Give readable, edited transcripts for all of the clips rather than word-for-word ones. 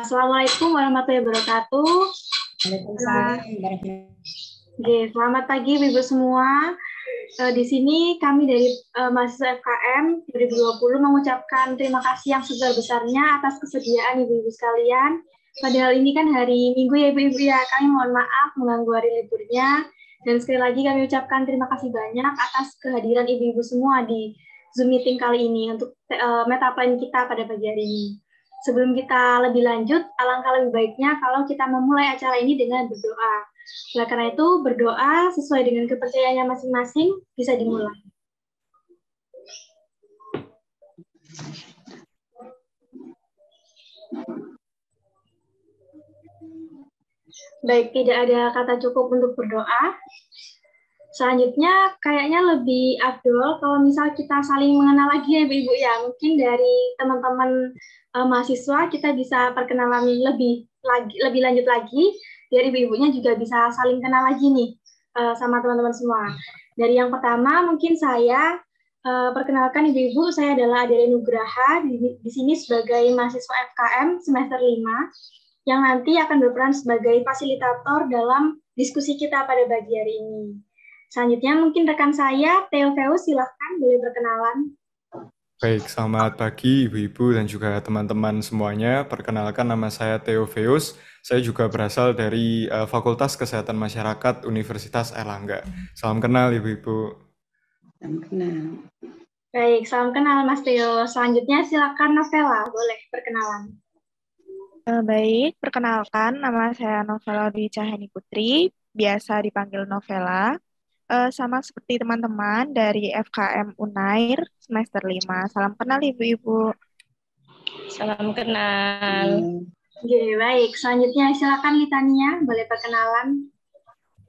Assalamualaikum warahmatullahi wabarakatuh. Waalaikumsalam warahmatullahi wabarakatuh. Selamat pagi Ibu semua. Di sini kami dari mahasiswa FKM 2020 mengucapkan terima kasih yang sebesar-besarnya atas kesediaan Ibu-Ibu sekalian. Padahal ini kan hari Minggu ya Ibu-Ibu ya, kami mohon maaf mengganggu hari liburnya. Dan sekali lagi kami ucapkan terima kasih banyak atas kehadiran Ibu-Ibu semua di Zoom meeting kali ini untuk meta plan kita pada pagi hari ini. Sebelum kita lebih lanjut, alangkah lebih baiknya kalau kita memulai acara ini dengan berdoa. Oleh karena itu, berdoa sesuai dengan kepercayaannya masing-masing bisa dimulai. Baik, tidak ada kata cukup untuk berdoa. Selanjutnya, kayaknya lebih afdol kalau misal kita saling mengenal lagi ya Ibu-Ibu ya. Mungkin dari teman-teman mahasiswa kita bisa perkenalan lebih lanjut lagi. Dari Ibu-Ibunya juga bisa saling kenal lagi nih sama teman-teman semua. Dari yang pertama, mungkin saya perkenalkan Ibu-Ibu, saya adalah Adelia Nugraha, di sini sebagai mahasiswa FKM semester 5, yang nanti akan berperan sebagai fasilitator dalam diskusi kita pada pagi hari ini. Selanjutnya mungkin rekan saya, Theophilus, silahkan boleh berkenalan. Baik, selamat pagi Ibu-Ibu dan juga teman-teman semuanya. Perkenalkan nama saya Theophilus. Saya juga berasal dari Fakultas Kesehatan Masyarakat Universitas Airlangga. Salam kenal Ibu-Ibu. Salam kenal. Baik, salam kenal Mas Theo. Selanjutnya silakan Novela, boleh perkenalan. Baik, perkenalkan nama saya Novela Dwi Cahyani Putri, biasa dipanggil Novela. Sama seperti teman-teman dari FKM Unair semester 5. Salam kenal Ibu-Ibu. Salam kenal. Oke, baik. Selanjutnya silakan Litania, boleh perkenalan.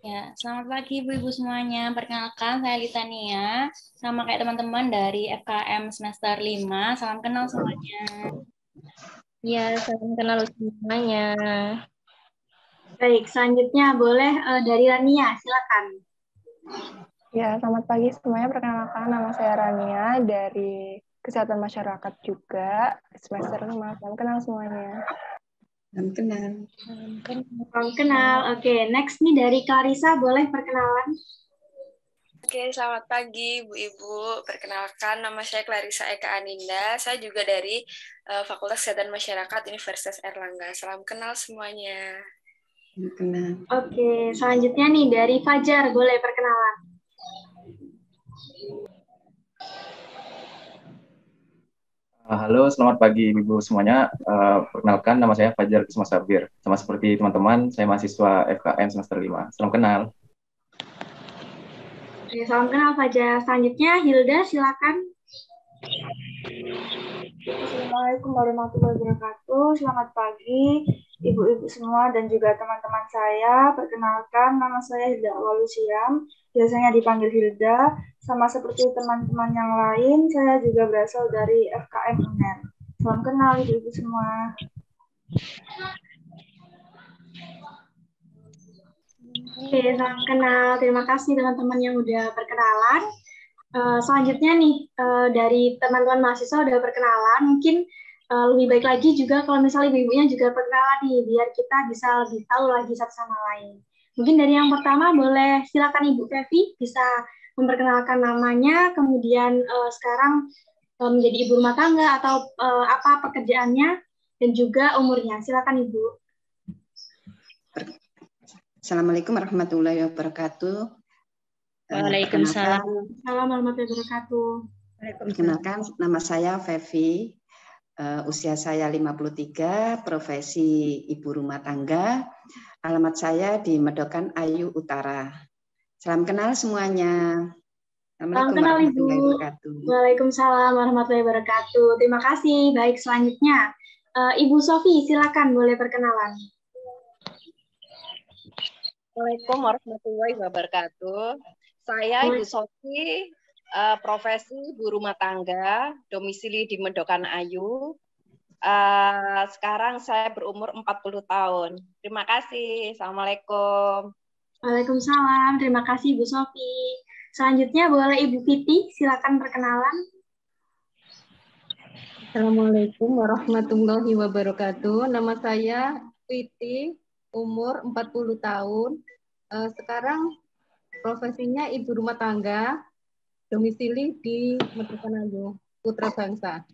Ya, selamat pagi Ibu-Ibu semuanya. Perkenalkan saya Litania, sama kayak teman-teman dari FKM semester 5. Salam kenal semuanya. Ya, salam kenal semuanya. Baik, selanjutnya boleh dari Rania, silakan. Ya, selamat pagi semuanya. Perkenalkan nama saya Rania dari Kesehatan Masyarakat juga semester 5. Salam kenal semuanya. Salam kenal. Salam kenal. Oke, next nih dari Clarissa, boleh perkenalan. Oke, selamat pagi Ibu-Ibu. Perkenalkan nama saya Clarissa Eka Aninda. Saya juga dari Fakultas Kesehatan Masyarakat Universitas Airlangga. Salam kenal semuanya. Kenal. Oke, selanjutnya nih dari Fajar, boleh perkenalan. Halo, selamat pagi Ibu semuanya. Perkenalkan nama saya Fajar Kisma Sabir. Sama seperti teman-teman, saya mahasiswa FKM semester 5. Salam kenal. Oke, salam kenal Fajar. Selanjutnya Hilda, silakan. Assalamualaikum warahmatullahi wabarakatuh. Selamat pagi Ibu-Ibu semua dan juga teman-teman saya. Perkenalkan, nama saya Hilda Walusiam, biasanya dipanggil Hilda. Sama seperti teman-teman yang lain, saya juga berasal dari FKM UNER. Salam kenal Ibu-Ibu semua. Oke, salam kenal. Terima kasih teman-teman yang udah perkenalan. Selanjutnya nih, dari teman-teman mahasiswa udah perkenalan, mungkin lebih baik lagi juga kalau misalnya ibu-ibunya juga perkenalan nih, biar kita bisa lebih tahu lagi satu sama lain. Mungkin dari yang pertama boleh silakan Ibu Fevi bisa memperkenalkan namanya, kemudian sekarang menjadi ibu rumah tangga atau apa pekerjaannya, dan juga umurnya. Silakan Ibu. Assalamualaikum warahmatullahi wabarakatuh. Waalaikumsalam. Assalamualaikum warahmatullahi wabarakatuh. Perkenalkan, nama saya Fevi. Usia saya 53, profesi ibu rumah tangga. Alamat saya di Medokan Ayu Utara. Salam kenal semuanya. Assalamualaikum warahmatullahi wabarakatuh. Waalaikumsalam warahmatullahi wabarakatuh. Terima kasih. Baik, selanjutnya Ibu Sofi, silakan boleh perkenalan. Assalamualaikum warahmatullahi wabarakatuh. Saya Ibu Sofi, profesi ibu rumah tangga, domisili di Medokan Ayu. Sekarang saya berumur 40 tahun. Terima kasih. Assalamualaikum. Waalaikumsalam. Terima kasih Ibu Sofi. Selanjutnya boleh Ibu Fiti, silakan perkenalan. Assalamualaikum warahmatullahi wabarakatuh. Nama saya Fitri, umur 40 tahun. Sekarang profesinya ibu rumah tangga, domisili di Medokan Ayu, Putra Bangsa.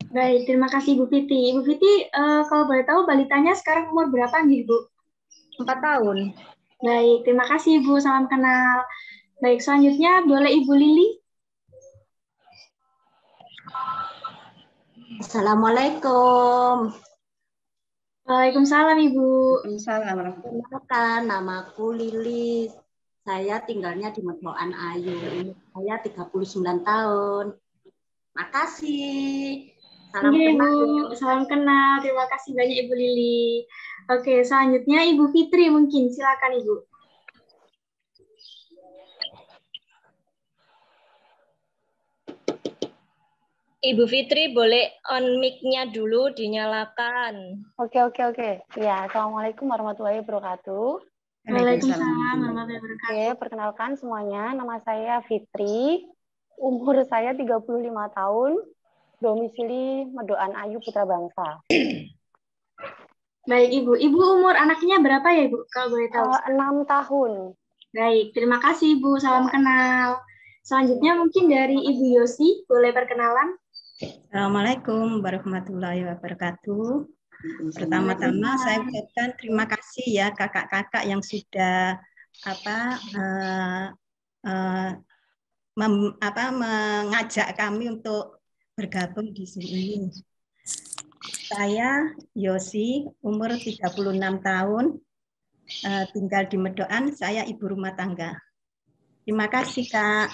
Baik, terima kasih Bu Fitri. Ibu Fitri, kalau boleh tahu balitanya sekarang umur berapa nih, Bu? 4 tahun. Baik, terima kasih Bu, salam kenal. Baik, selanjutnya boleh Ibu Lili. Assalamualaikum. Waalaikumsalam Ibu. Perkenalkan, namaku Lili. Saya tinggalnya di Medokan Ayu. Umur saya 39 tahun. Makasih. Salam kenal. Ibu, salam kenal. Terima kasih banyak Ibu Lili. Oke, selanjutnya Ibu Fitri mungkin. Silakan Ibu. Ibu Fitri boleh on mic-nya dulu dinyalakan. Oke. Ya, Assalamualaikum warahmatullahi wabarakatuh. Waalaikumsalam warahmatullahi wabarakatuh. Oke, perkenalkan semuanya, nama saya Fitri, umur saya 35 tahun, domisili Medokan Ayu, Putra Bangsa. Baik Ibu, Ibu umur anaknya berapa ya Ibu, kalau boleh tahu? 6 tahun. Baik, terima kasih Ibu, salam kenal. Selanjutnya mungkin dari Ibu Yosi, boleh perkenalan? Assalamualaikum warahmatullahi wabarakatuh. Pertama-tama saya ucapkan terima kasih ya kakak-kakak yang sudah mengajak kami untuk bergabung di sini. Saya Yosi, umur 36 tahun, tinggal di Medokan, saya ibu rumah tangga. Terima kasih Kak.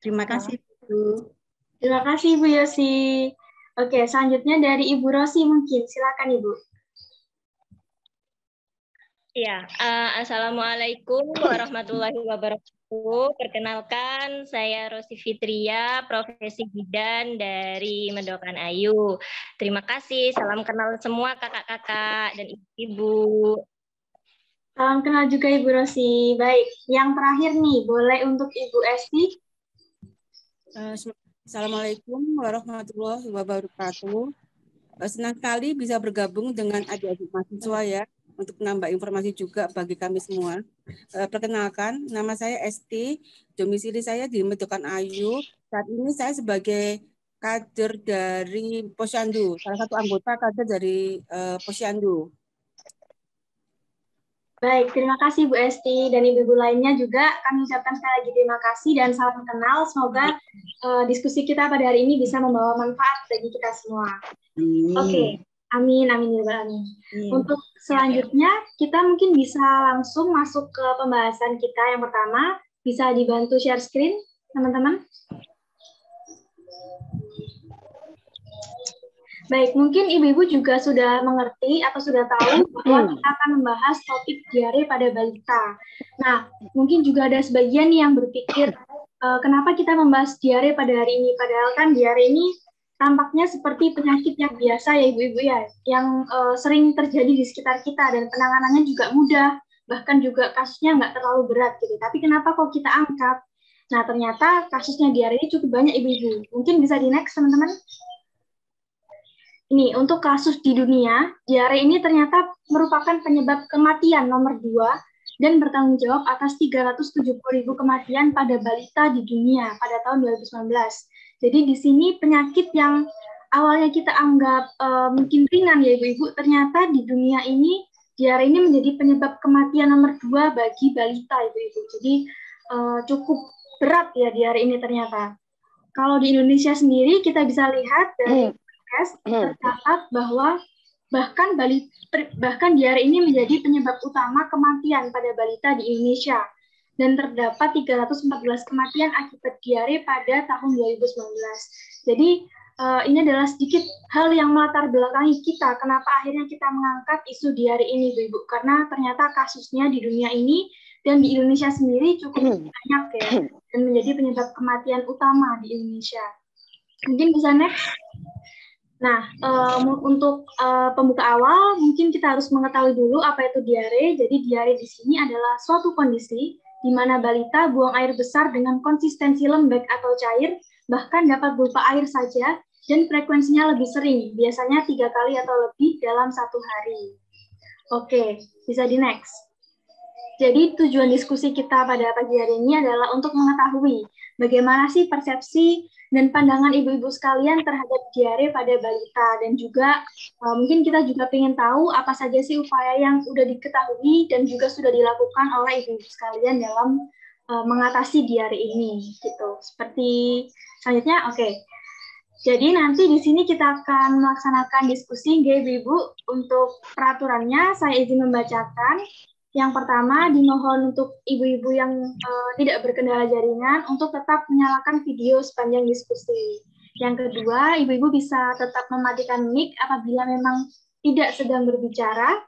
Terima kasih Bu. Terima kasih Ibu Yosi. Oke, selanjutnya dari Ibu Rosi mungkin. Silakan Ibu. Ya, Assalamualaikum warahmatullahi wabarakatuh. Perkenalkan, saya Rosi Fitria, profesi bidan dari Medokan Ayu. Terima kasih, salam kenal semua kakak-kakak dan ibu-ibu. Salam kenal juga Ibu Rosi. Baik, yang terakhir nih, boleh untuk Ibu Esti. Assalamualaikum warahmatullahi wabarakatuh. Senang sekali bisa bergabung dengan adik-adik mahasiswa ya, untuk menambah informasi juga bagi kami semua. Perkenalkan, nama saya Esti, domisili saya di Medokan Ayu. Saat ini saya sebagai kader dari Posyandu, salah satu anggota kader dari Posyandu. Baik, terima kasih Bu Esti dan ibu-ibu lainnya juga. Kami ucapkan sekali lagi terima kasih dan salam kenal. Semoga diskusi kita pada hari ini bisa membawa manfaat bagi kita semua. Oke, amin, amin, amin. Untuk selanjutnya, kita mungkin bisa langsung masuk ke pembahasan kita. Yang pertama, bisa dibantu share screen, teman-teman. Baik, mungkin ibu-ibu juga sudah mengerti atau sudah tahu bahwa kita akan membahas topik diare pada balita. Nah, mungkin juga ada sebagian yang berpikir, kenapa kita membahas diare pada hari ini? Padahal kan diare ini tampaknya seperti penyakit yang biasa ya ibu-ibu ya, yang sering terjadi di sekitar kita dan penanganannya juga mudah, bahkan juga kasusnya nggak terlalu berat gitu. Tapi kenapa kok kita angkat? Nah, ternyata kasusnya diare ini cukup banyak ibu-ibu. Mungkin bisa di next teman-teman. Ini, untuk kasus di dunia, diare ini ternyata merupakan penyebab kematian nomor 2 dan bertanggung jawab atas 370.000 kematian pada balita di dunia pada tahun 2019. Jadi di sini penyakit yang awalnya kita anggap mungkin ringan ya ibu-ibu, ternyata di dunia ini diare ini menjadi penyebab kematian nomor 2 bagi balita ibu-ibu. Jadi cukup berat ya diare ini ternyata. Kalau di Indonesia sendiri kita bisa lihat dari tercatat bahwa bahkan diare ini menjadi penyebab utama kematian pada balita di Indonesia dan terdapat 314 kematian akibat diare pada tahun 2019. Jadi ini adalah sedikit hal yang melatar belakangi kita kenapa akhirnya kita mengangkat isu diare ini, Bu, karena ternyata kasusnya di dunia ini dan di Indonesia sendiri cukup banyak ya dan menjadi penyebab kematian utama di Indonesia. Mungkin bisa next. Nah, untuk pembuka awal, mungkin kita harus mengetahui dulu apa itu diare. Jadi diare di sini adalah suatu kondisi di mana balita buang air besar dengan konsistensi lembek atau cair, bahkan dapat berupa air saja, dan frekuensinya lebih sering, biasanya 3 kali atau lebih dalam 1 hari. Oke, bisa di next. Jadi tujuan diskusi kita pada pagi hari ini adalah untuk mengetahui bagaimana sih persepsi dan pandangan ibu-ibu sekalian terhadap diare pada balita, dan juga mungkin kita juga ingin tahu apa saja sih upaya yang sudah diketahui dan juga sudah dilakukan oleh ibu-ibu sekalian dalam mengatasi diare ini, gitu. Seperti selanjutnya, oke. Jadi nanti di sini kita akan melaksanakan diskusi, ibu-ibu. Untuk peraturannya saya izin membacakan. Yang pertama, dimohon untuk ibu-ibu yang tidak berkendala jaringan untuk tetap menyalakan video sepanjang diskusi. Yang kedua, ibu-ibu bisa tetap mematikan mic apabila memang tidak sedang berbicara.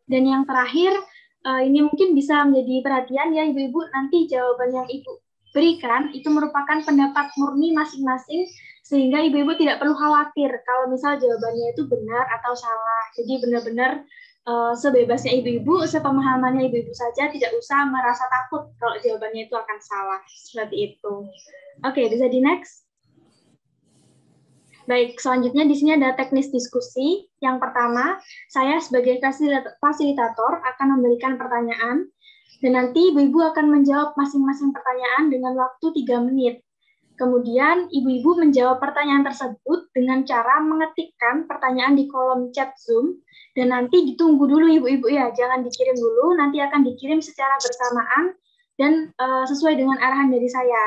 Dan yang terakhir, ini mungkin bisa menjadi perhatian ya ibu-ibu, nanti jawaban yang ibu berikan itu merupakan pendapat murni masing-masing, sehingga ibu-ibu tidak perlu khawatir kalau misal jawabannya itu benar atau salah. Jadi benar-benar sebebasnya ibu-ibu, sepemahamannya ibu-ibu saja, tidak usah merasa takut kalau jawabannya itu akan salah. Seperti itu. Oke, bisa di next. Baik, selanjutnya di sini ada teknis diskusi. Yang pertama, saya sebagai fasilitator akan memberikan pertanyaan, dan nanti ibu-ibu akan menjawab masing-masing pertanyaan dengan waktu 3 menit. Kemudian, ibu-ibu menjawab pertanyaan tersebut dengan cara mengetikkan pertanyaan di kolom chat Zoom, dan nanti ditunggu dulu ibu-ibu ya, jangan dikirim dulu, nanti akan dikirim secara bersamaan dan sesuai dengan arahan dari saya.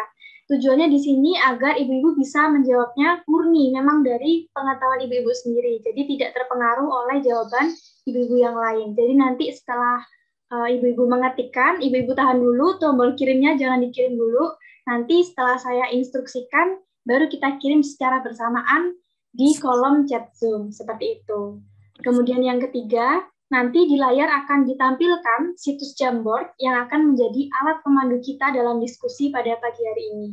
Tujuannya di sini agar ibu-ibu bisa menjawabnya murni, memang dari pengetahuan ibu-ibu sendiri, jadi tidak terpengaruh oleh jawaban ibu-ibu yang lain. Jadi nanti setelah ibu-ibu mengetikkan, ibu-ibu tahan dulu, tombol kirimnya jangan dikirim dulu, nanti setelah saya instruksikan, baru kita kirim secara bersamaan di kolom chat Zoom, seperti itu. Kemudian yang ketiga, nanti di layar akan ditampilkan situs Jamboard yang akan menjadi alat pemandu kita dalam diskusi pada pagi hari ini.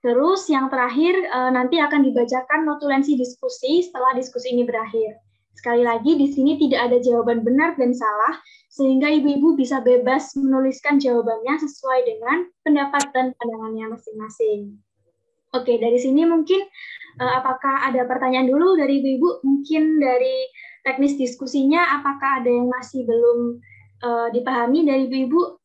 Terus yang terakhir, nanti akan dibacakan notulensi diskusi setelah diskusi ini berakhir. Sekali lagi, di sini tidak ada jawaban benar dan salah, sehingga ibu-ibu bisa bebas menuliskan jawabannya sesuai dengan pendapat dan pandangannya masing-masing. Oke, dari sini mungkin apakah ada pertanyaan dulu dari ibu-ibu? Mungkin dari teknis diskusinya, apakah ada yang masih belum dipahami dari ibu-ibu?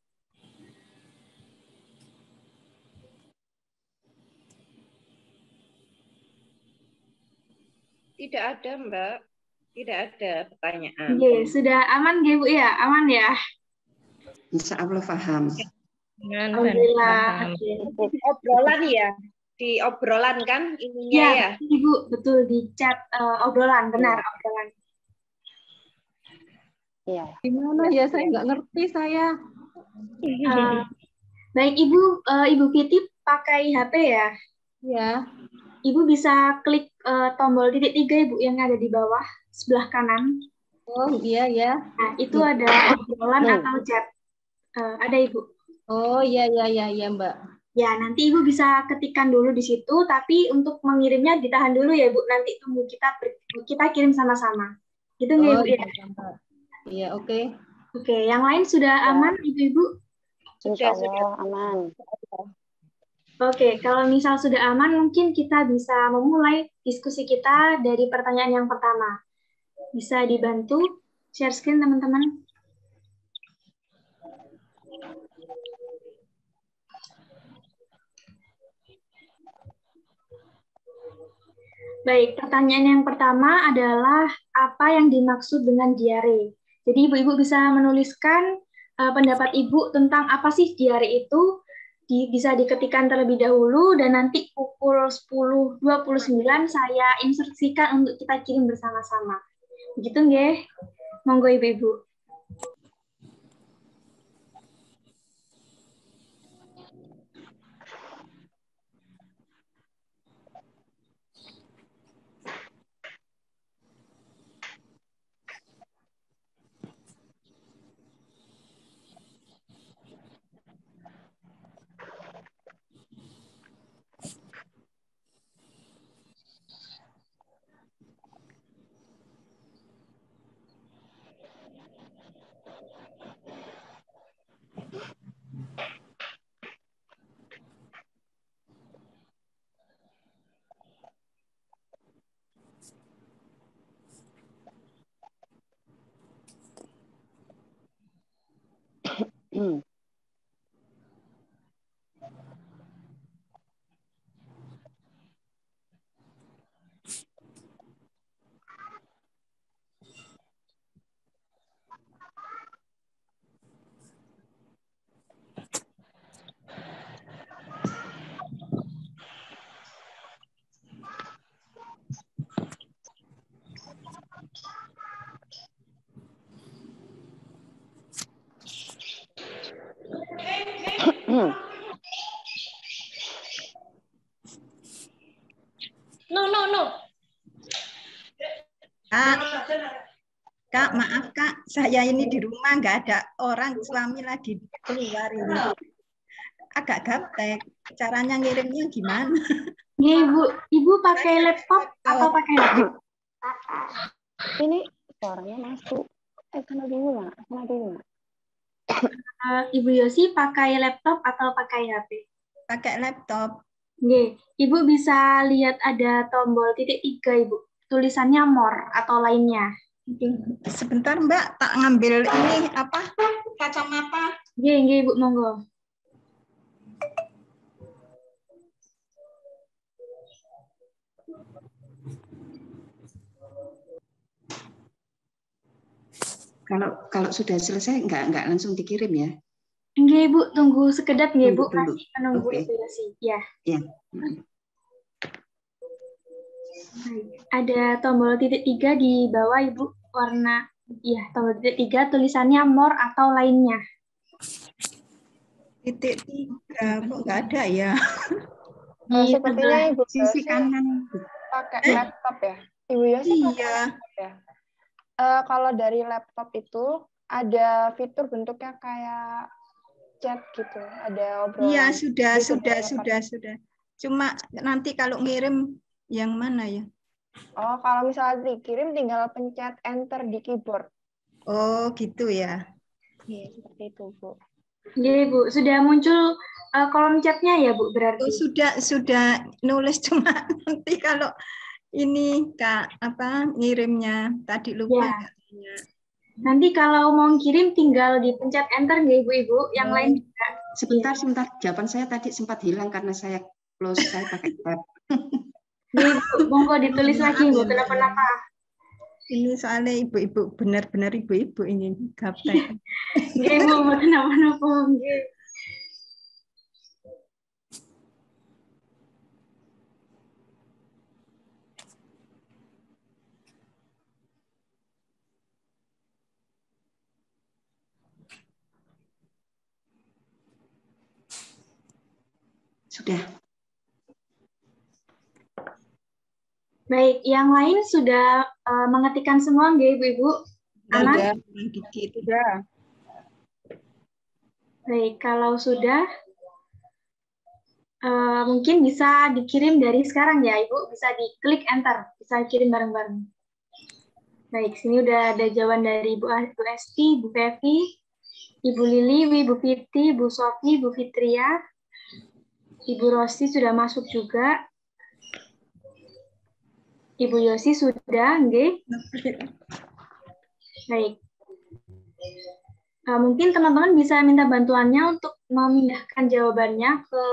Tidak ada, Mbak. Tidak ada pertanyaan. Oke, sudah aman, Bu ya? Aman ya? Insya Allah paham. Alhamdulillah. Di obrolan ya? Di obrolan kan ininya ya? Ibu, betul, di chat obrolan, benar, obrolan. Iya. Gimana ya, saya nggak ngerti saya. Baik, Ibu Fiti pakai HP ya? Ya. Ibu bisa klik tombol titik 3 Ibu yang ada di bawah sebelah kanan. Oh iya ya. Nah, itu ada obrolan atau chat. Ada Ibu. Oh iya Mbak. Ya, nanti Ibu bisa ketikkan dulu di situ, tapi untuk mengirimnya ditahan dulu ya Ibu. Nanti tunggu kita kirim sama-sama. Gitu nggak Ibu ya? Iya, oke. Oke, yang lain sudah aman Ibu-Ibu? Insya Allah aman. Oke, kalau misal sudah aman, mungkin kita bisa memulai diskusi kita dari pertanyaan yang pertama. Bisa dibantu share screen, teman-teman? Baik, pertanyaan yang pertama adalah apa yang dimaksud dengan diare? Jadi ibu-ibu bisa menuliskan pendapat ibu tentang apa sih diare itu, bisa diketikkan terlebih dahulu, dan nanti pukul 10.29 saya instruksikan untuk kita kirim bersama-sama. Begitu nggih? Monggo ibu-ibu. No. Kak, maaf Kak, saya ini di rumah nggak ada orang, suami lagi keluar ini. Agak gaptek. Caranya ngirimnya gimana? Ya, Ibu pakai laptop atau pakai HP? Ini suaranya masuk. Sana dulu lah. Ibu Yosi pakai laptop atau pakai HP? Pakai laptop. Oke, Ibu bisa lihat ada tombol titik 3, Ibu. Tulisannya more atau lainnya. Sebentar Mbak, tak ngambil ini apa? Kacamata. Nggih, Ibu, monggo. Kalau sudah selesai nggak langsung dikirim ya? Nggih, Ibu, tunggu sekedap nggih, Ibu. Tunggu. Masih menunggu Oke. Ibu Yosi. Ya. Ya. Ada tombol titik 3 di bawah, Ibu. Warna tombol titik 3 tulisannya more atau lainnya. Titik 3 kok nggak ada ya? Sepertinya Ibu sisi Yosi kanan. pakai laptop ya. Ibu Yosi pakai laptop ya. Kalau dari laptop itu ada fitur bentuknya kayak chat gitu, ada obrolan. Iya, sudah. Gitu. Cuma nanti kalau ngirim yang mana ya? Oh, kalau misalnya dikirim tinggal pencet enter di keyboard. Oh, gitu ya. Iya, seperti itu, Bu. Iya, Bu. Sudah muncul kolom chatnya ya, Bu, berarti? Oh, sudah nulis, cuma nanti kalau ini Kak, ngirimnya tadi lupa. Ya. Nanti kalau mau kirim tinggal dipencet enter nggak Ibu-Ibu? Yang lain juga. Sebentar. Jawaban saya tadi sempat hilang karena saya close, saya pakai tab. Ibu, monggo ditulis lagi, Bu. Kenapa-napa? Ini soalnya ibu-ibu, benar-benar ibu-ibu ini gaptek. Nggih, Bu, kenapa-napa? Nggih. Sudah. Baik, yang lain sudah mengetikkan semua nggih, Ibu-Ibu? Anak? Sudah. Baik, kalau sudah mungkin bisa dikirim dari sekarang ya, Ibu. Bisa diklik enter, bisa kirim bareng-bareng. Baik, sini udah ada jawaban dari Bu Esti, Bu Fevi, Ibu Lili, Ibu Fiti, Bu Sofi, Bu Fitria, Ibu Rosi sudah masuk juga. Ibu Yosi sudah, nggih? Baik. Mungkin teman-teman bisa minta bantuannya untuk memindahkan jawabannya ke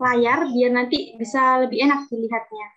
layar biar nanti bisa lebih enak dilihatnya.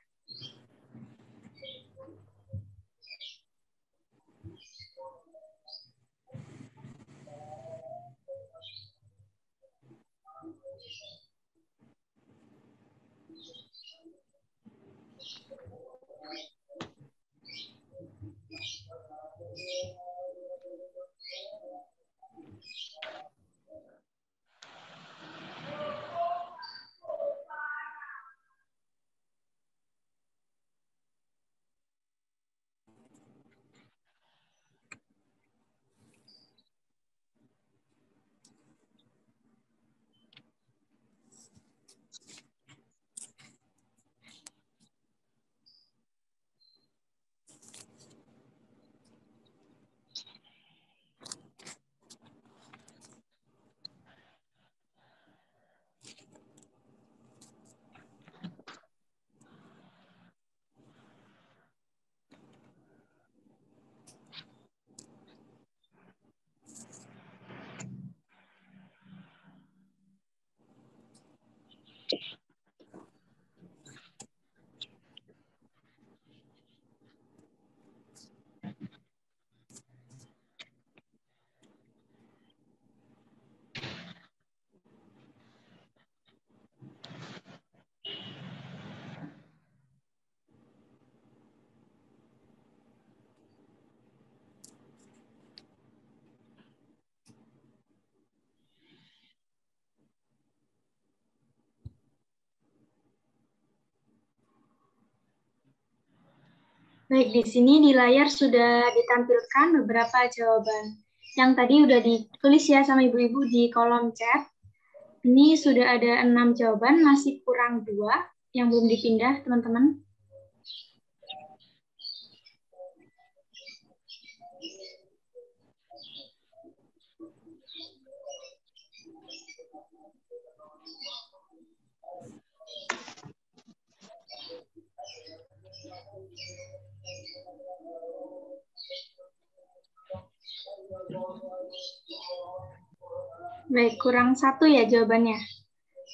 Baik, di sini di layar sudah ditampilkan beberapa jawaban. Yang tadi udah ditulis ya sama ibu-ibu di kolom chat. Ini sudah ada 6 jawaban, masih kurang 2 yang belum dipindah, teman-teman. Baik, kurang 1 ya jawabannya.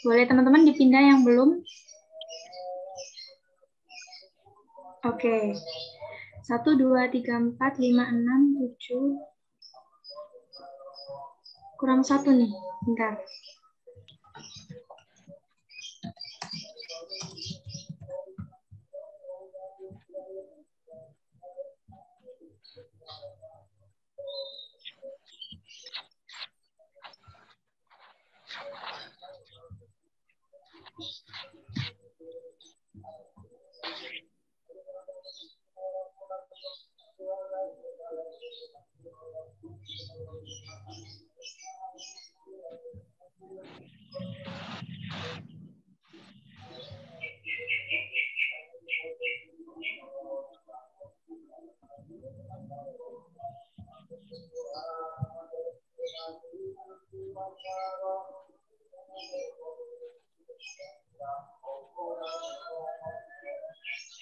Boleh teman-teman dipindah yang belum? Oke. 1, 2, 3, 4, 5, 6, 7. Kurang 1 nih, bentar.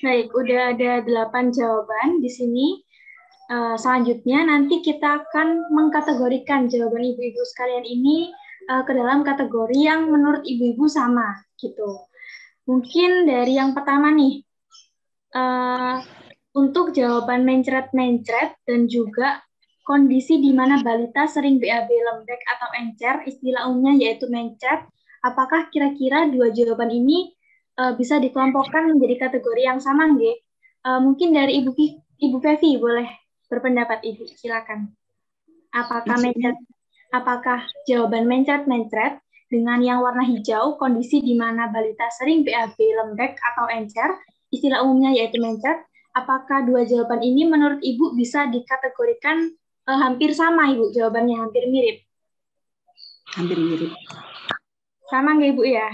Baik, udah ada 8 jawaban di sini. Selanjutnya nanti kita akan mengkategorikan jawaban ibu-ibu sekalian ini ke dalam kategori yang menurut ibu-ibu sama, gitu. Mungkin dari yang pertama nih, untuk jawaban mencret-mencret dan juga kondisi di mana balita sering BAB lembek atau encer, istilah umumnya yaitu mencret, apakah kira-kira 2 jawaban ini bisa dikelompokkan menjadi kategori yang sama, nggih? Mungkin dari Ibu Fevi boleh berpendapat, Ibu, silakan. Apakah jawaban mencret-mencret dengan yang warna hijau, kondisi di mana balita sering BAB lembek atau encer, istilah umumnya yaitu mencret, apakah 2 jawaban ini menurut Ibu bisa dikategorikan hampir sama, Ibu? Jawabannya hampir mirip. Hampir mirip. Sama nggak, Ibu, ya?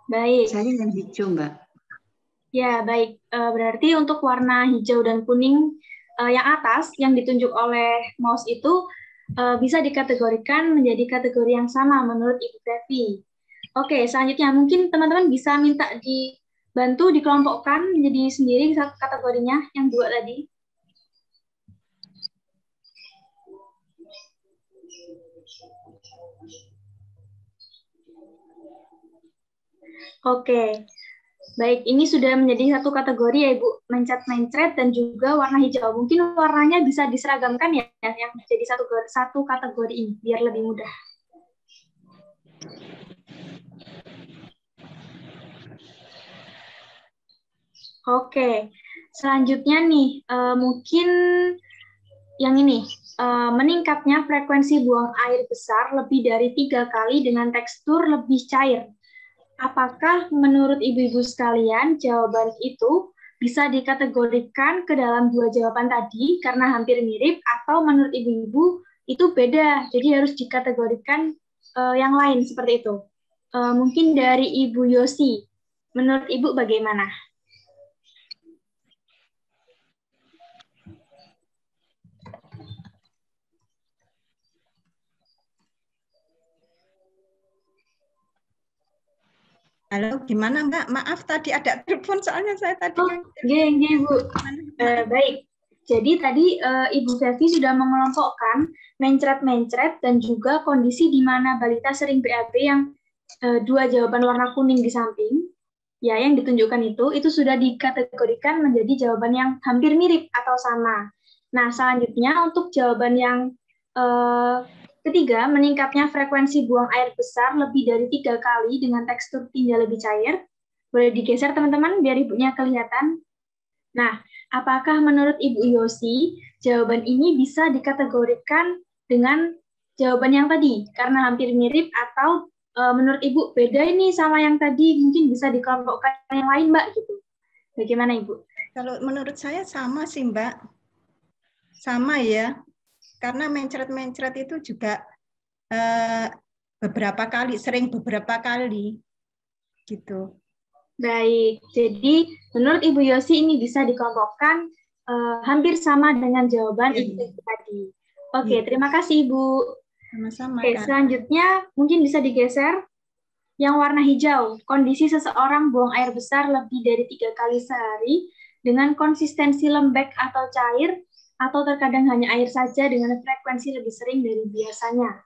Baik. Saya yang hijau, Mbak. Ya, baik. Berarti untuk warna hijau dan kuning yang atas, yang ditunjuk oleh mouse itu, bisa dikategorikan menjadi kategori yang sama menurut Ibu Fevi. Oke, selanjutnya mungkin teman-teman bisa minta dibantu dikelompokkan menjadi sendiri kategorinya yang 2 tadi. Oke, baik. Ini sudah menjadi satu kategori ya, Ibu, mencret-mencret dan juga warna hijau. Mungkin warnanya bisa diseragamkan ya, yang jadi satu kategori ini, biar lebih mudah. Oke, selanjutnya nih, mungkin yang ini, meningkatnya frekuensi buang air besar lebih dari 3 kali dengan tekstur lebih cair. Apakah menurut ibu-ibu sekalian jawaban itu bisa dikategorikan ke dalam 2 jawaban tadi karena hampir mirip, atau menurut ibu-ibu itu beda, jadi harus dikategorikan yang lain seperti itu? Mungkin dari Ibu Yosi, menurut Ibu bagaimana? Halo, gimana Mbak? Maaf tadi ada telepon soalnya saya tadi. Nggih, Bu. Baik. Jadi tadi Ibu Fevi sudah mengelompokkan mencret-mencret dan juga kondisi di mana balita sering BAB yang 2 jawaban warna kuning di samping. Ya, yang ditunjukkan itu sudah dikategorikan menjadi jawaban yang hampir mirip atau sama. Nah, selanjutnya untuk jawaban yang ketiga, meningkatnya frekuensi buang air besar lebih dari 3 kali dengan tekstur tinja lebih cair. Boleh digeser teman-teman biar ibunya kelihatan. Nah, apakah menurut Ibu Yosi jawaban ini bisa dikategorikan dengan jawaban yang tadi karena hampir mirip, atau menurut Ibu beda ini sama yang tadi, mungkin bisa dikelompokkan yang lain, Mbak, gitu. Bagaimana Ibu? Kalau menurut saya sama sih, Mbak. Sama ya. Karena mencret-mencret itu juga sering beberapa kali gitu. Baik, jadi menurut Ibu Yosi ini bisa dikelompokkan hampir sama dengan jawaban Ibu tadi. Oke, terima kasih Ibu. Sama-sama. Oke, selanjutnya mungkin bisa digeser. Yang warna hijau, kondisi seseorang buang air besar lebih dari 3 kali sehari dengan konsistensi lembek atau cair, atau terkadang hanya air saja dengan frekuensi lebih sering dari biasanya.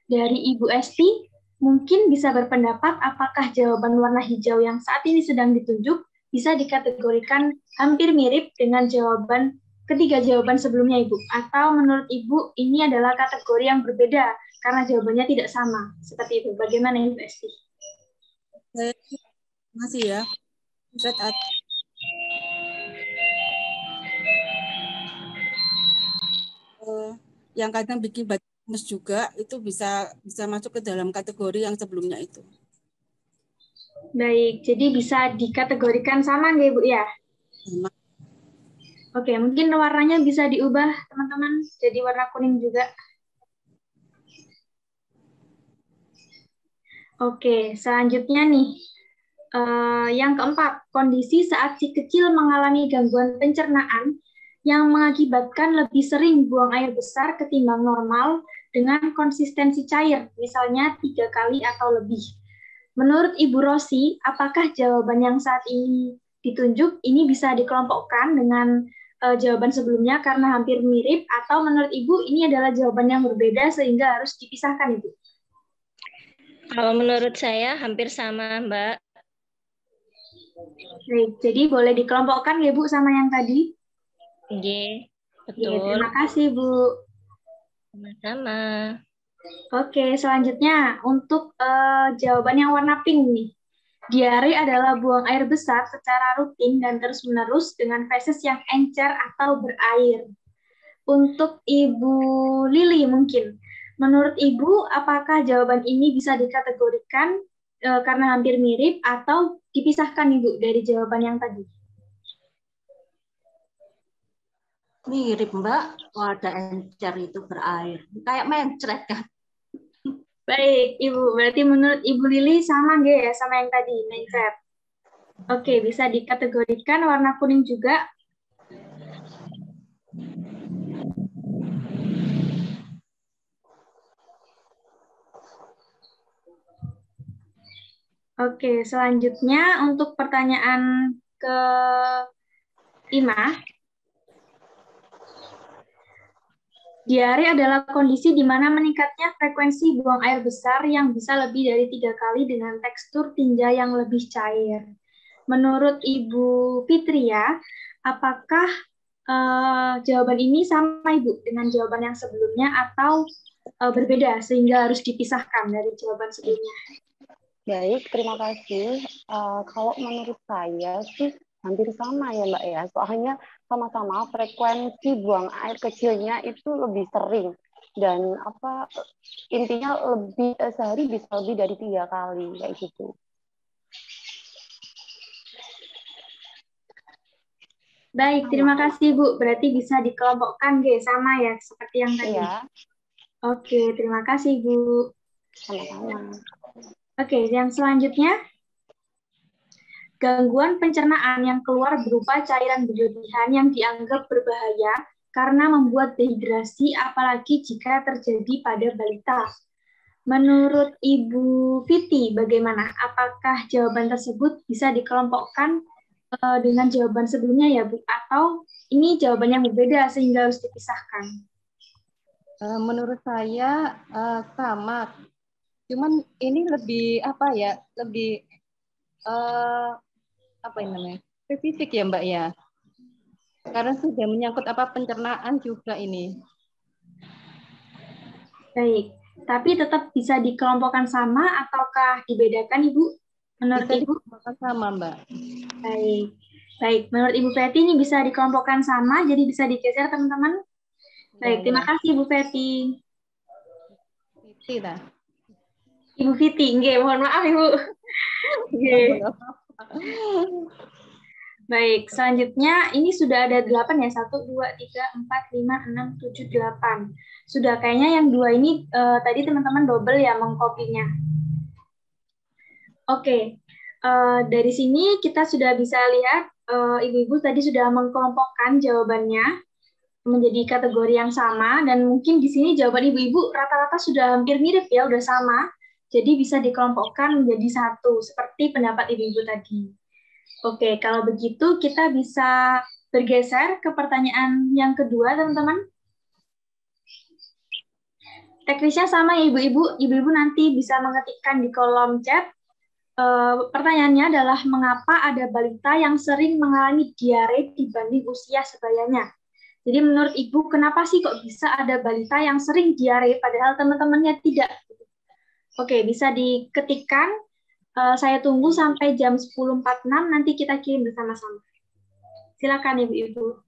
Dari Ibu Esti, mungkin bisa berpendapat apakah jawaban warna hijau yang saat ini sedang ditunjuk bisa dikategorikan hampir mirip dengan ketiga jawaban sebelumnya, Ibu. Atau menurut Ibu, ini adalah kategori yang berbeda karena jawabannya tidak sama. Seperti itu. Bagaimana Ibu Esti? Terima kasih ya. Yang kadang bikin badan lemes juga itu bisa masuk ke dalam kategori yang sebelumnya itu. Baik, jadi bisa dikategorikan sama nggak Ibu ya? Sama. Oke, mungkin warnanya bisa diubah teman-teman jadi warna kuning juga. Oke, selanjutnya nih. Yang keempat, kondisi saat si kecil mengalami gangguan pencernaan yang mengakibatkan lebih sering buang air besar ketimbang normal dengan konsistensi cair, misalnya 3 kali atau lebih. Menurut Ibu Rosi, apakah jawaban yang saat ini ditunjuk ini bisa dikelompokkan dengan jawaban sebelumnya karena hampir mirip, atau menurut Ibu ini adalah jawaban yang berbeda sehingga harus dipisahkan, Ibu? Kalau menurut saya hampir sama, Mbak. Baik, jadi boleh dikelompokkan ya Bu sama yang tadi? Oke, betul. Oke, terima kasih Bu. Sama-sama. Oke, selanjutnya untuk jawaban yang warna pink nih. Diare adalah buang air besar secara rutin dan terus-menerus dengan feses yang encer atau berair. Untuk Ibu Lili mungkin, menurut Ibu apakah jawaban ini bisa dikategorikan karena hampir mirip atau dipisahkan Ibu dari jawaban yang tadi? Mirip Mbak, ada encer itu berair. Kayak mencret kan? Baik, Ibu. Berarti menurut Ibu Lili sama nggak ya sama yang tadi, mencret? Oke, bisa dikategorikan warna kuning juga. Oke, selanjutnya untuk pertanyaan ke-5. Diare adalah kondisi di mana meningkatnya frekuensi buang air besar yang bisa lebih dari 3 kali dengan tekstur tinja yang lebih cair. Menurut Ibu Fitria, apakah jawaban ini sama Ibu dengan jawaban yang sebelumnya atau berbeda sehingga harus dipisahkan dari jawaban sebelumnya? Baik, terima kasih. Kalau menurut saya sih hampir sama ya Mbak ya. Soalnya sama-sama frekuensi buang air kecilnya itu lebih sering. Dan intinya sehari bisa lebih dari 3 kali kayak gitu. Baik, terima kasih Bu. Berarti bisa dikelompokkan sama ya seperti yang tadi. Iya. Oke, terima kasih Bu. Sama-sama. Oke, yang selanjutnya, gangguan pencernaan yang keluar berupa cairan berlebihan yang dianggap berbahaya karena membuat dehidrasi, apalagi jika terjadi pada balita. Menurut Ibu Fiti, bagaimana? Apakah jawaban tersebut bisa dikelompokkan dengan jawaban sebelumnya ya, Bu? Atau ini jawaban yang berbeda sehingga harus dipisahkan? Menurut saya sama. Cuman ini lebih spesifik ya Mbak ya, karena sudah menyangkut pencernaan juga ini. Baik, tapi tetap bisa dikelompokkan sama ataukah dibedakan Ibu? Menurut bisa Ibu? Dikelompokkan sama Mbak. Baik. Menurut Ibu Feti ini bisa dikelompokkan sama, jadi bisa digeser teman-teman. Baik, terima kasih Ibu Feti. Fiti dah. Ibu Fiti, nggih, mohon maaf Ibu. Nggih. Baik, selanjutnya ini sudah ada 8 ya, 1, 2, 3, 4, 5, 6, 7, 8. Sudah kayaknya yang 2 ini tadi teman-teman double ya mengkopinya. Oke, dari sini kita sudah bisa lihat ibu-ibu tadi sudah mengkelompokkan jawabannya menjadi kategori yang sama, dan mungkin di sini jawaban ibu-ibu rata-rata sudah hampir mirip ya, udah sama. Jadi bisa dikelompokkan menjadi satu, seperti pendapat ibu-ibu tadi. Oke, kalau begitu kita bisa bergeser ke pertanyaan yang kedua, teman-teman. Teknisnya sama ya ibu-ibu. Ibu-ibu nanti bisa mengetikkan di kolom chat. Pertanyaannya adalah mengapa ada balita yang sering mengalami diare dibanding usia sebayanya. Jadi menurut ibu, kenapa sih kok bisa ada balita yang sering diare padahal teman-temannya tidak? Oke, bisa diketikkan. Saya tunggu sampai jam 10.46, nanti kita kirim bersama-sama. Silakan ibu-ibu.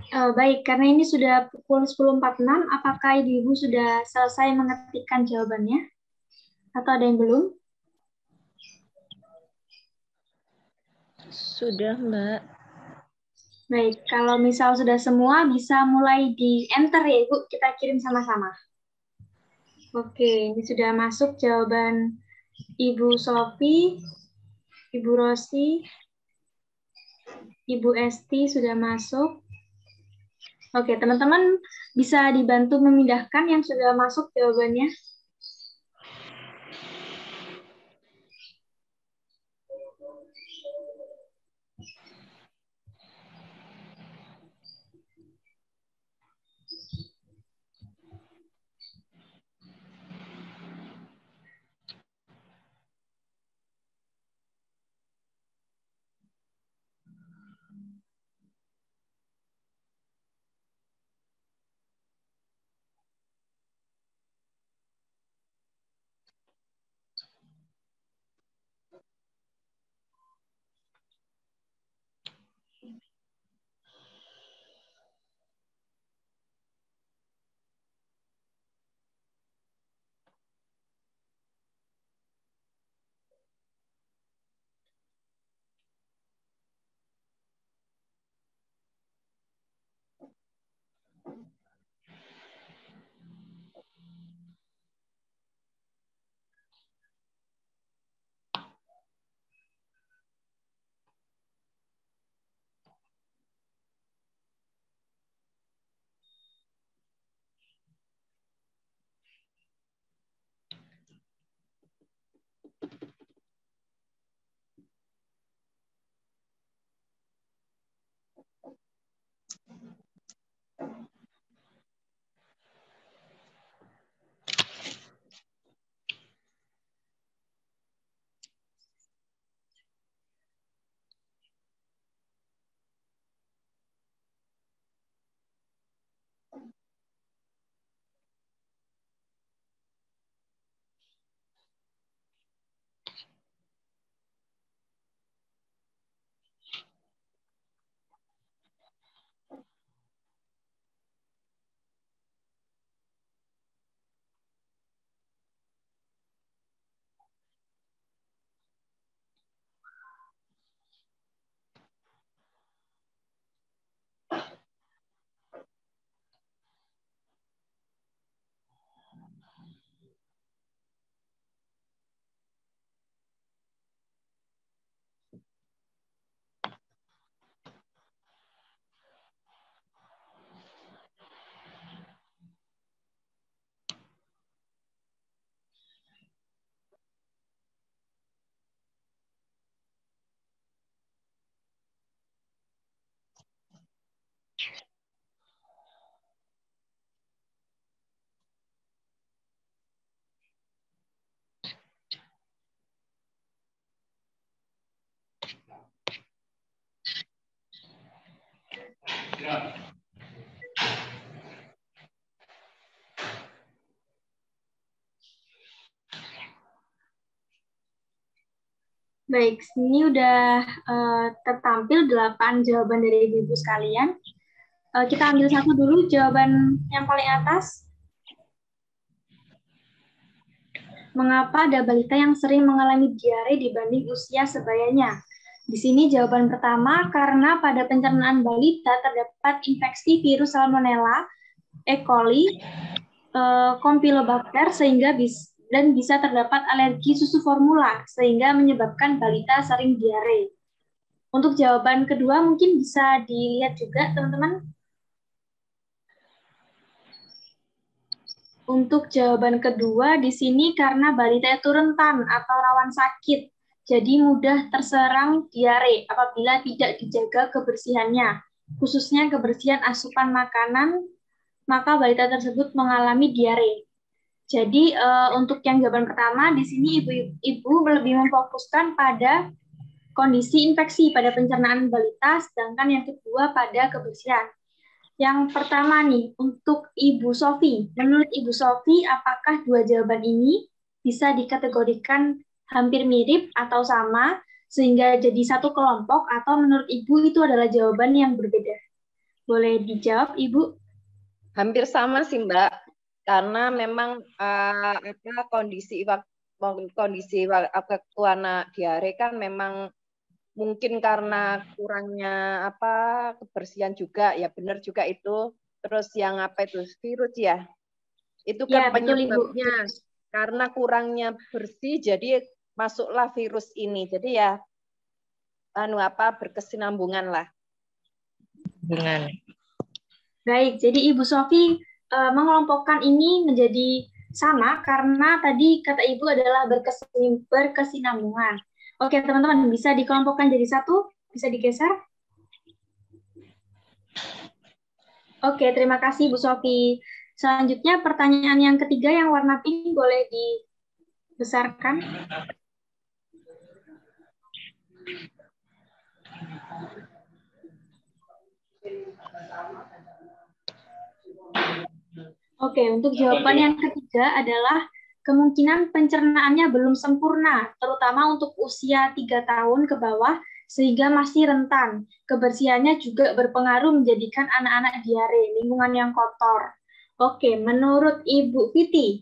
Baik, karena ini sudah pukul 10.46, apakah ibu-ibu sudah selesai mengetikkan jawabannya? Atau ada yang belum? Sudah, Mbak. Baik, kalau misal sudah semua, bisa mulai di-enter ya, Ibu. Kita kirim sama-sama. Oke, ini sudah masuk jawaban Ibu Sofi, Ibu Rosi, Ibu Esti sudah masuk. Oke, teman-teman bisa dibantu memindahkan yang sudah masuk jawabannya. Baik, sini udah tertampil 8 jawaban dari ibu-ibu sekalian. Kita ambil satu dulu, jawaban yang paling atas. Mengapa ada balita yang sering mengalami diare dibanding usia sebayanya? Di sini jawaban pertama, karena pada pencernaan balita terdapat infeksi virus Salmonella, E. coli, Campylobacter, sehingga bisa terdapat alergi susu formula, sehingga menyebabkan balita sering diare. Untuk jawaban kedua mungkin bisa dilihat juga, teman-teman. Untuk jawaban kedua, di sini karena balita itu rentan atau rawan sakit, jadi mudah terserang diare apabila tidak dijaga kebersihannya, khususnya kebersihan asupan makanan, maka balita tersebut mengalami diare. Jadi untuk yang jawaban pertama, di sini ibu lebih memfokuskan pada kondisi infeksi pada pencernaan balita, sedangkan yang kedua pada kebersihan. Yang pertama nih, untuk Ibu Sofi. Menurut Ibu Sofi, apakah dua jawaban ini bisa dikategorikan hampir mirip atau sama, sehingga jadi satu kelompok, atau menurut Ibu itu adalah jawaban yang berbeda? Boleh dijawab, Ibu? Hampir sama sih, Mbak. Karena memang kondisi waktu anak diare kan memang mungkin karena kurangnya kebersihan juga, ya benar juga itu. Terus yang virus ya, itu kan penyebabnya karena kurangnya bersih, jadi masuklah virus ini. Jadi ya berkesinambungan lah. Baik, jadi Ibu Sofi mengelompokkan ini menjadi sama karena tadi kata Ibu adalah berkesinambungan. Oke, teman-teman, bisa dikelompokkan jadi satu? Bisa digeser? Oke, terima kasih Bu Sofi. Selanjutnya pertanyaan yang ketiga yang warna pink boleh dibesarkan. Oke, untuk jawaban yang ketiga adalah kemungkinan pencernaannya belum sempurna, terutama untuk usia 3 tahun ke bawah, sehingga masih rentan. Kebersihannya juga berpengaruh menjadikan anak-anak diare, lingkungan yang kotor. Oke, menurut Ibu Fiti,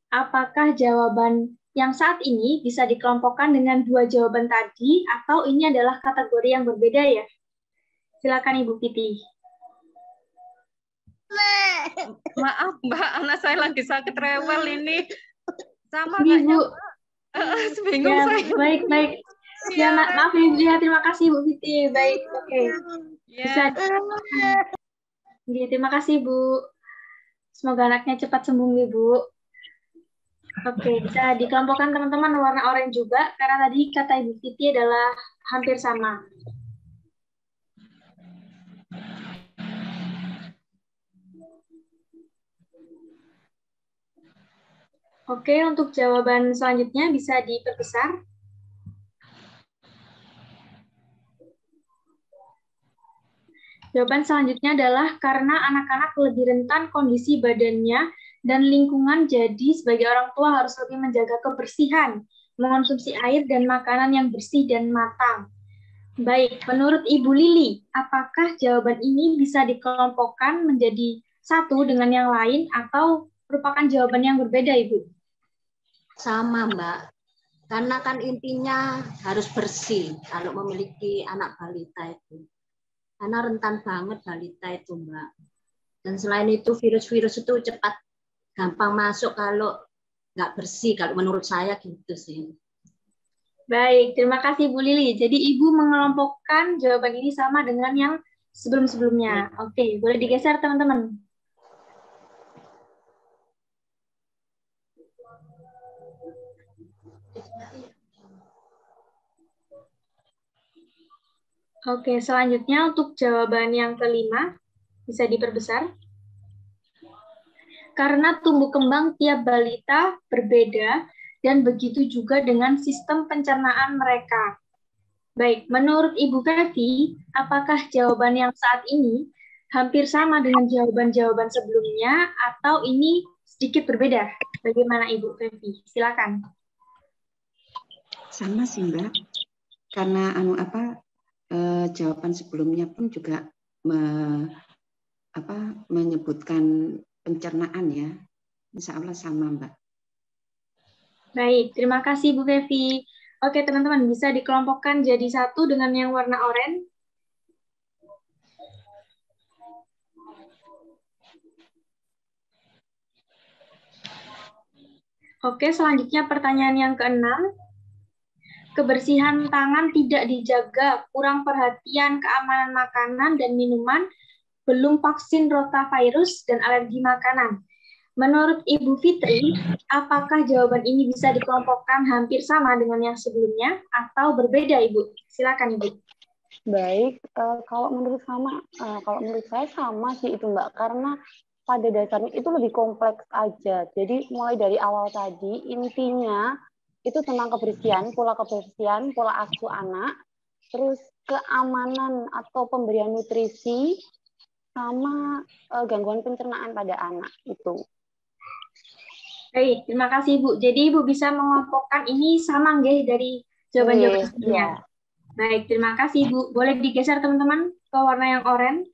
apakah jawaban yang saat ini bisa dikelompokkan dengan dua jawaban tadi, atau ini adalah kategori yang berbeda ya? Silakan Ibu Fiti. Maaf Mbak, anak saya lagi sakit rewel ini. Sama Ibu. Bingung ya, saya. Baik. Ya, maaf Ibu ya, terima kasih Bu Fiti. Baik, oke. Bisa. Ya, terima kasih Bu. Semoga anaknya cepat sembuh Ibu. Oke, bisa dikelompokkan teman-teman warna oranye juga, karena tadi kata Ibu Fiti adalah hampir sama. Oke, untuk jawaban selanjutnya bisa diperbesar. Jawaban selanjutnya adalah karena anak-anak lebih rentan kondisi badannya dan lingkungan, jadi sebagai orang tua harus lebih menjaga kebersihan, mengonsumsi air dan makanan yang bersih dan matang. Baik, menurut Ibu Lili, apakah jawaban ini bisa dikelompokkan menjadi satu dengan yang lain atau merupakan jawaban yang berbeda, Ibu? Sama, Mbak. Karena kan intinya harus bersih kalau memiliki anak balita itu. Karena rentan banget balita itu, Mbak. Dan selain itu virus-virus itu cepat gampang masuk kalau nggak bersih, kalau menurut saya gitu sih. Baik, terima kasih Bu Lili. Jadi Ibu mengelompokkan jawaban ini sama dengan yang sebelum-sebelumnya. Oke, boleh digeser teman-teman. Oke, selanjutnya untuk jawaban yang kelima, bisa diperbesar. Karena tumbuh kembang tiap balita berbeda, dan begitu juga dengan sistem pencernaan mereka. Baik, menurut Ibu Fevi, apakah jawaban yang saat ini hampir sama dengan jawaban-jawaban sebelumnya, atau ini sedikit berbeda? Bagaimana Ibu Fevi? Silakan. Sama sih, Mbak. karena jawaban sebelumnya pun juga menyebutkan pencernaan ya. Insya Allah sama, Mbak. Baik, terima kasih Bu Fevi. Oke, teman-teman, bisa dikelompokkan jadi satu dengan yang warna oranye. Oke, selanjutnya pertanyaan yang ke-6. Kebersihan tangan tidak dijaga, kurang perhatian keamanan makanan dan minuman, belum vaksin rotavirus dan alergi makanan. Menurut Ibu Fitri, apakah jawaban ini bisa dikelompokkan hampir sama dengan yang sebelumnya atau berbeda, Ibu? Silakan, Ibu. Baik, kalau menurut saya sama sih itu, Mbak, karena pada dasarnya itu lebih kompleks aja. Jadi mulai dari awal tadi intinya itu tentang kebersihan, pola asuh anak, terus keamanan atau pemberian nutrisi, sama gangguan pencernaan pada anak itu. Baik, terima kasih Bu. Jadi Ibu bisa mengelompokkan ini sama nggih dari jawaban-jawaban sebelumnya. Baik, terima kasih Bu. Boleh digeser teman-teman ke warna yang oranye.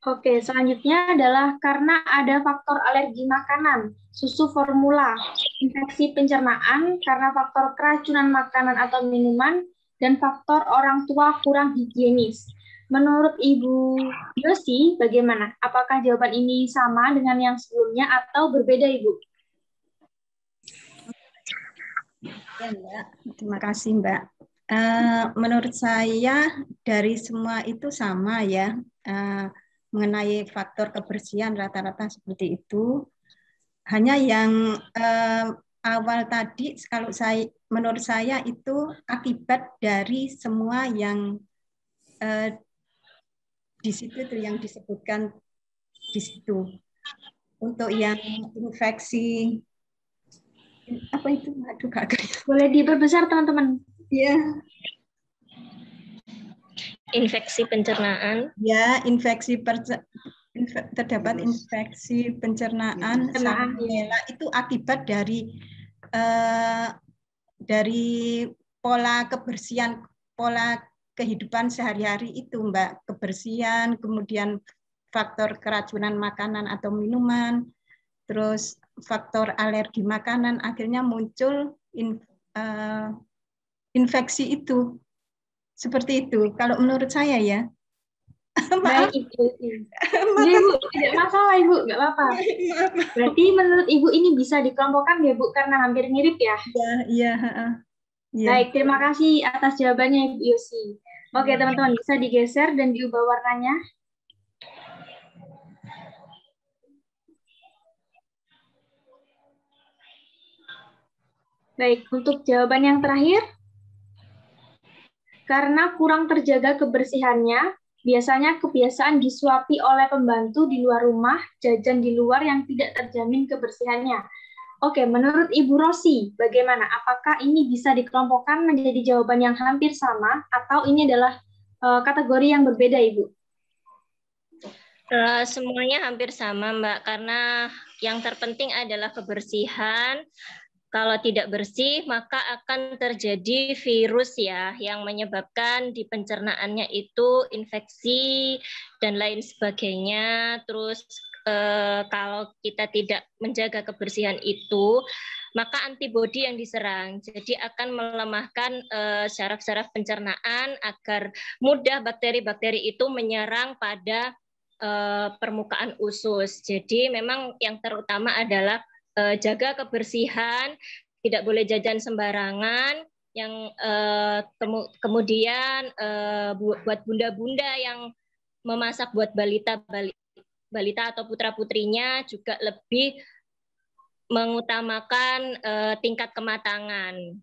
Oke, selanjutnya adalah karena ada faktor alergi makanan, susu formula, infeksi pencernaan karena faktor keracunan makanan atau minuman, dan faktor orang tua kurang higienis. Menurut Ibu Yosi, bagaimana? Apakah jawaban ini sama dengan yang sebelumnya atau berbeda, Ibu? Ya, Mbak. Terima kasih, Mbak. Menurut saya dari semua itu sama ya. Mengenai faktor kebersihan rata-rata seperti itu. Hanya yang awal tadi, menurut saya itu akibat dari semua yang di situ itu yang disebutkan di situ. Untuk yang infeksi apa itu? Aduh, boleh diperbesar teman-teman. Ya. Infeksi pencernaan. Ya, terdapat infeksi pencernaan salmonella itu akibat dari pola kebersihan, pola kehidupan sehari-hari itu, Mbak. Kebersihan, kemudian faktor keracunan makanan atau minuman, terus faktor alergi makanan, akhirnya muncul infeksi itu. Seperti itu, kalau menurut saya ya. Baik, Ibu. Iya, Ibu, tidak masalah, Ibu, nggak apa-apa. Berarti menurut Ibu ini bisa dikelompokkan ya, Bu, karena hampir mirip ya? Iya. Baik, terima kasih atas jawabannya, Ibu Yosi. Oke, teman-teman, bisa digeser dan diubah warnanya. Baik, untuk jawaban yang terakhir, karena kurang terjaga kebersihannya, biasanya kebiasaan disuapi oleh pembantu di luar rumah, jajan di luar yang tidak terjamin kebersihannya. Oke, menurut Ibu Rosi, bagaimana? Apakah ini bisa dikelompokkan menjadi jawaban yang hampir sama, atau ini adalah kategori yang berbeda, Ibu? Semuanya hampir sama, Mbak, karena yang terpenting adalah kebersihan. Kalau tidak bersih, maka akan terjadi virus ya, yang menyebabkan di pencernaannya itu infeksi dan lain sebagainya. Terus kalau kita tidak menjaga kebersihan itu, maka antibodi yang diserang. Jadi akan melemahkan syaraf-syaraf pencernaan agar mudah bakteri-bakteri itu menyerang pada permukaan usus. Jadi memang yang terutama adalah jaga kebersihan, tidak boleh jajan sembarangan, yang kemudian buat bunda-bunda yang memasak buat balita atau putra-putrinya juga lebih mengutamakan tingkat kematangan.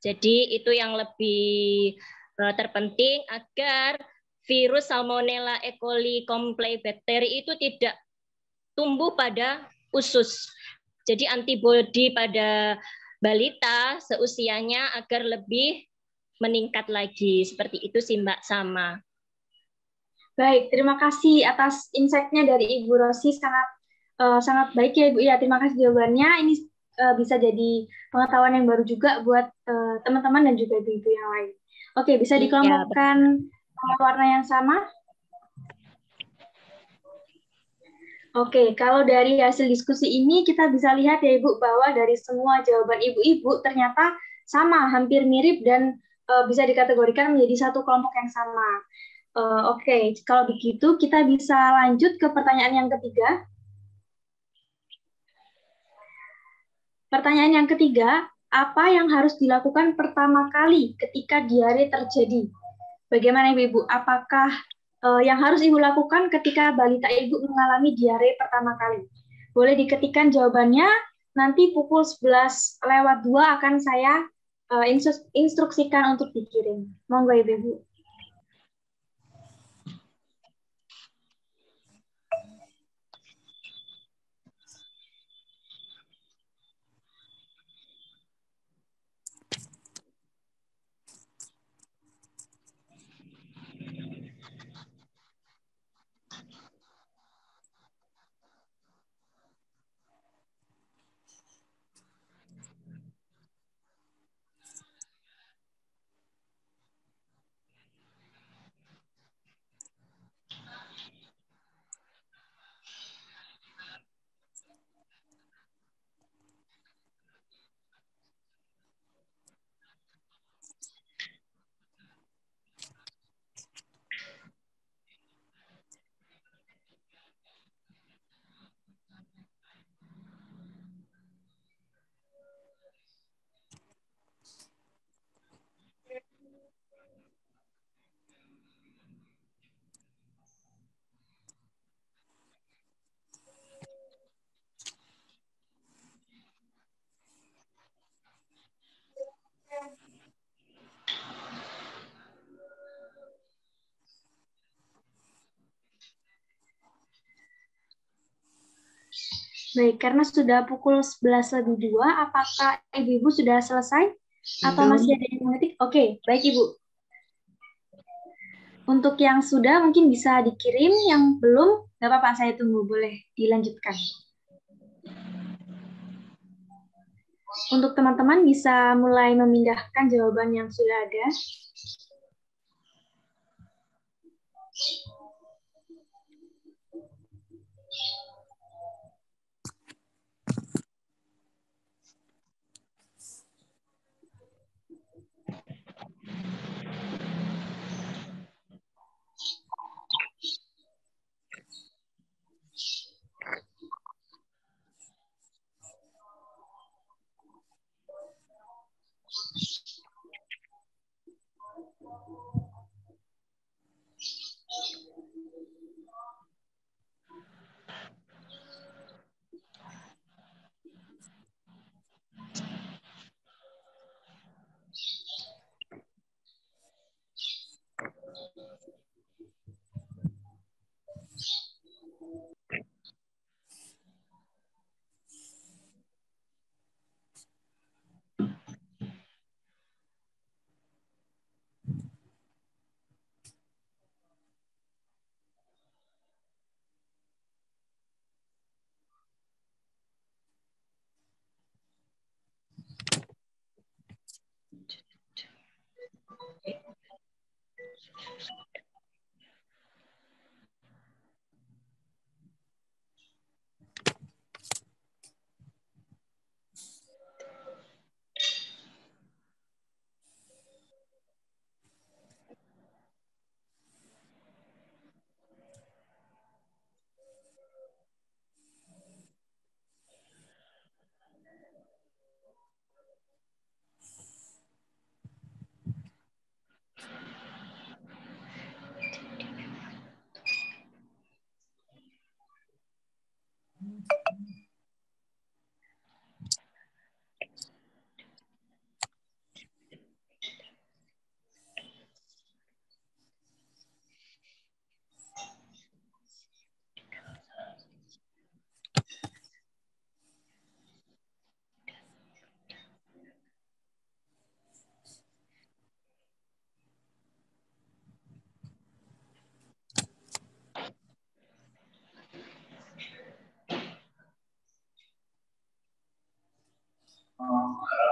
Jadi itu yang lebih terpenting agar virus Salmonella E. coli Campylobacter itu tidak tumbuh pada usus. Jadi antibodi pada balita seusianya agar lebih meningkat lagi. Seperti itu sih Mbak, sama. Baik, terima kasih atas insight-nya dari Ibu Rosi, sangat baik ya Ibu. Ya, terima kasih jawabannya. Ini bisa jadi pengetahuan yang baru juga buat teman-teman dan juga ibu-ibu yang lain. Oke, bisa dikelompokkan warna yang sama? Oke, kalau dari hasil diskusi ini kita bisa lihat ya Ibu bahwa dari semua jawaban ibu-ibu ternyata sama, hampir mirip dan bisa dikategorikan menjadi satu kelompok yang sama. Oke, kalau begitu kita bisa lanjut ke pertanyaan yang ketiga. Pertanyaan yang ketiga, apa yang harus dilakukan pertama kali ketika diare terjadi? Bagaimana Ibu? Apakah yang harus Ibu lakukan ketika balita Ibu mengalami diare pertama kali? Boleh diketikkan jawabannya, nanti pukul 11:02 akan saya instruksikan untuk dikirim. Monggo Ibu. Baik, karena sudah pukul 11:02, apakah Ibu-Ibu sudah selesai? Atau masih ada yang mengetik? Oke, baik Ibu. Untuk yang sudah mungkin bisa dikirim, yang belum, nggak apa-apa, saya tunggu, boleh dilanjutkan. Untuk teman-teman bisa mulai memindahkan jawaban yang sudah ada.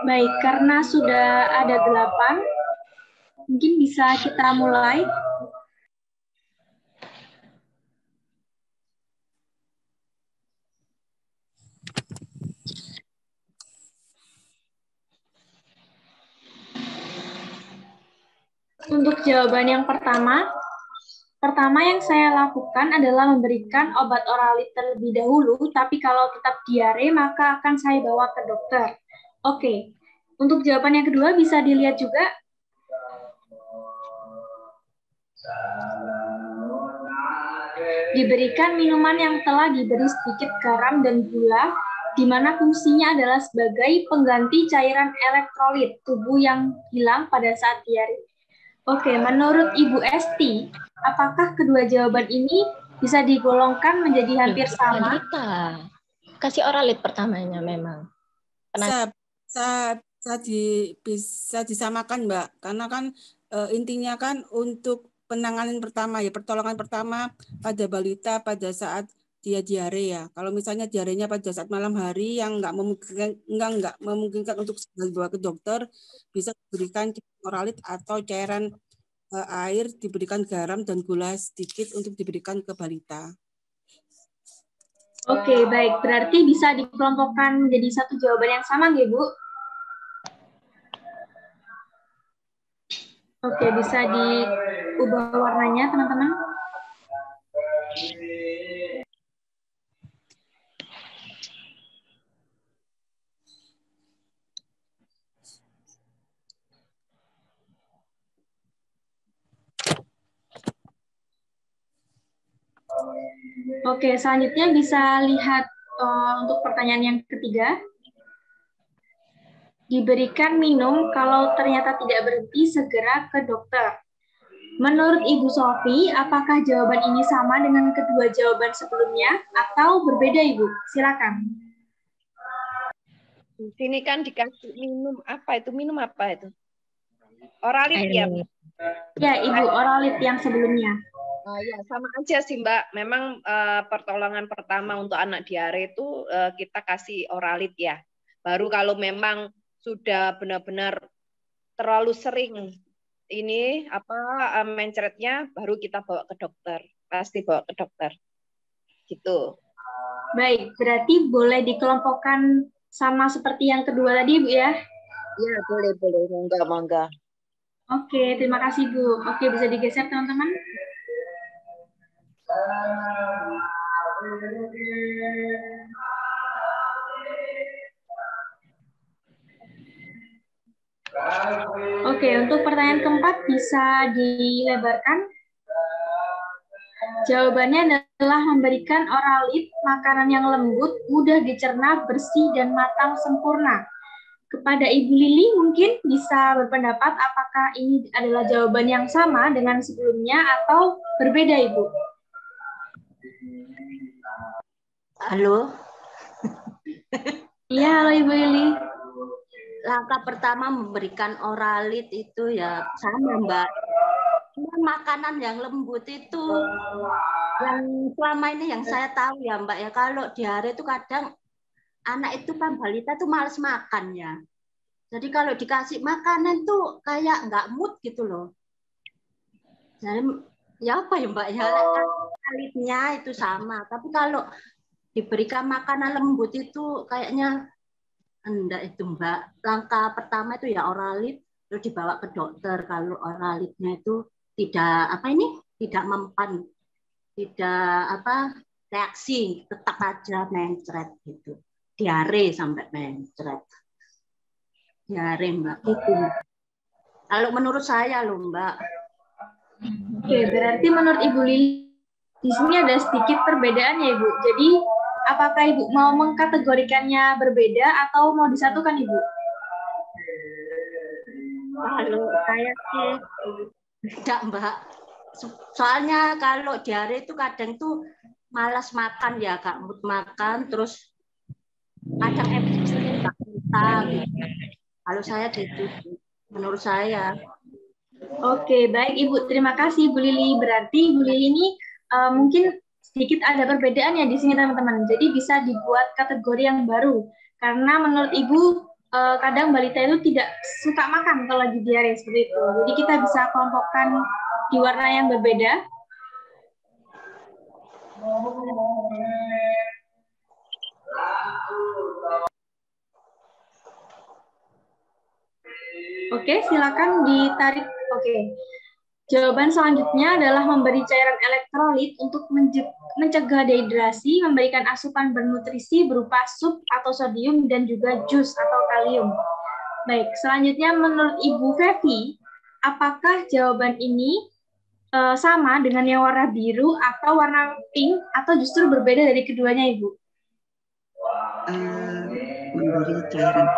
Baik, karena sudah ada 8, mungkin bisa kita mulai. Untuk jawaban yang pertama yang saya lakukan adalah memberikan obat oralit terlebih dahulu, tapi kalau tetap diare maka akan saya bawa ke dokter. Oke, untuk jawaban yang kedua bisa dilihat juga. Diberikan minuman yang telah diberi sedikit garam dan gula, di mana fungsinya adalah sebagai pengganti cairan elektrolit tubuh yang hilang pada saat diare. Oke, menurut Ibu Esti, apakah kedua jawaban ini bisa digolongkan menjadi hampir sama? Kasih oralit pertamanya memang. Bisa disamakan, Mbak. Karena kan intinya kan untuk penanganan pertama ya, pertolongan pertama pada balita pada saat dia diare ya. Kalau misalnya diarenya pada saat malam hari yang nggak memungkinkan untuk dibawa ke dokter, bisa diberikan oralit atau cairan air, diberikan garam dan gula sedikit untuk diberikan ke balita. Oke, baik. Berarti bisa dikelompokkan menjadi satu jawaban yang sama, nggih, Bu? Oke, bisa diubah warnanya, teman-teman. Oke, selanjutnya bisa lihat untuk pertanyaan yang ketiga. Diberikan minum kalau ternyata tidak berhenti, segera ke dokter. Menurut Ibu Sofi, apakah jawaban ini sama dengan kedua jawaban sebelumnya atau berbeda, Ibu? Silakan. Di sini kan dikasih minum apa itu? Minum apa itu? Oralit ya? Ya, Ibu, oralit yang sebelumnya. Ya, sama aja sih, Mbak. Memang pertolongan pertama untuk anak diare itu kita kasih oralit ya. Baru kalau memang sudah benar-benar terlalu sering ini mencretnya, baru kita bawa ke dokter. Pasti bawa ke dokter. Gitu. Baik, berarti boleh dikelompokkan sama seperti yang kedua tadi, Bu ya? Iya, boleh. Monggo. Oke, terima kasih, Bu. Oke, bisa digeser, teman-teman. Oke, untuk pertanyaan keempat bisa dilebarkan. Jawabannya adalah memberikan oralit, makanan yang lembut, mudah dicerna, bersih, dan matang sempurna. Kepada Ibu Lili mungkin bisa berpendapat apakah ini adalah jawaban yang sama dengan sebelumnya atau berbeda, Ibu? Halo? Iya, halo Ibu Lili. Langkah pertama memberikan oralit itu ya sama, Mbak. Makanan yang lembut itu yang selama ini yang saya tahu ya, Mbak ya, kalau diare itu kadang anak itu kan balita tuh males makan ya. Jadi kalau dikasih makanan tuh kayak nggak mood gitu loh. Jadi ya apa ya, Mbak ya, oralitnya itu sama. Tapi kalau diberikan makanan lembut itu kayaknya enggak itu, Mbak. Langkah pertama itu ya oralit, terus dibawa ke dokter. Kalau oralitnya itu tidak tidak mempan, tidak reaksi, tetap aja mencret gitu. Diare sampai mencret. Diare, Mbak. Gitu. Kalau menurut saya loh, Mbak. Oke, berarti menurut Ibu Lili di sini ada sedikit perbedaan ya, Ibu. Jadi apakah Ibu mau mengkategorikannya berbeda atau mau disatukan, Ibu? Kalau saya sih tidak, Mbak. Soalnya kalau diare itu kadang tuh malas makan ya, Kak. Mood makan, terus kadang emosinya nggak bisa gitu. Kalau saya gitu, menurut saya. Oke, baik Ibu. Terima kasih Bu Lili. Berarti Bu Lili ini mungkin sedikit ada perbedaan ya di sini, teman-teman. Jadi bisa dibuat kategori yang baru. Karena menurut Ibu kadang balita itu tidak suka makan kalau lagi diare seperti itu. Jadi kita bisa kelompokkan di warna yang berbeda. Oke, silakan ditarik. Oke. Jawaban selanjutnya adalah memberi cairan elektrolit untuk mencegah dehidrasi, memberikan asupan bernutrisi berupa sup atau sodium, dan juga jus atau kalium. Baik, selanjutnya menurut Ibu Fevi, apakah jawaban ini sama dengan yang warna biru atau warna pink, atau justru berbeda dari keduanya, Ibu? Memberi cairan.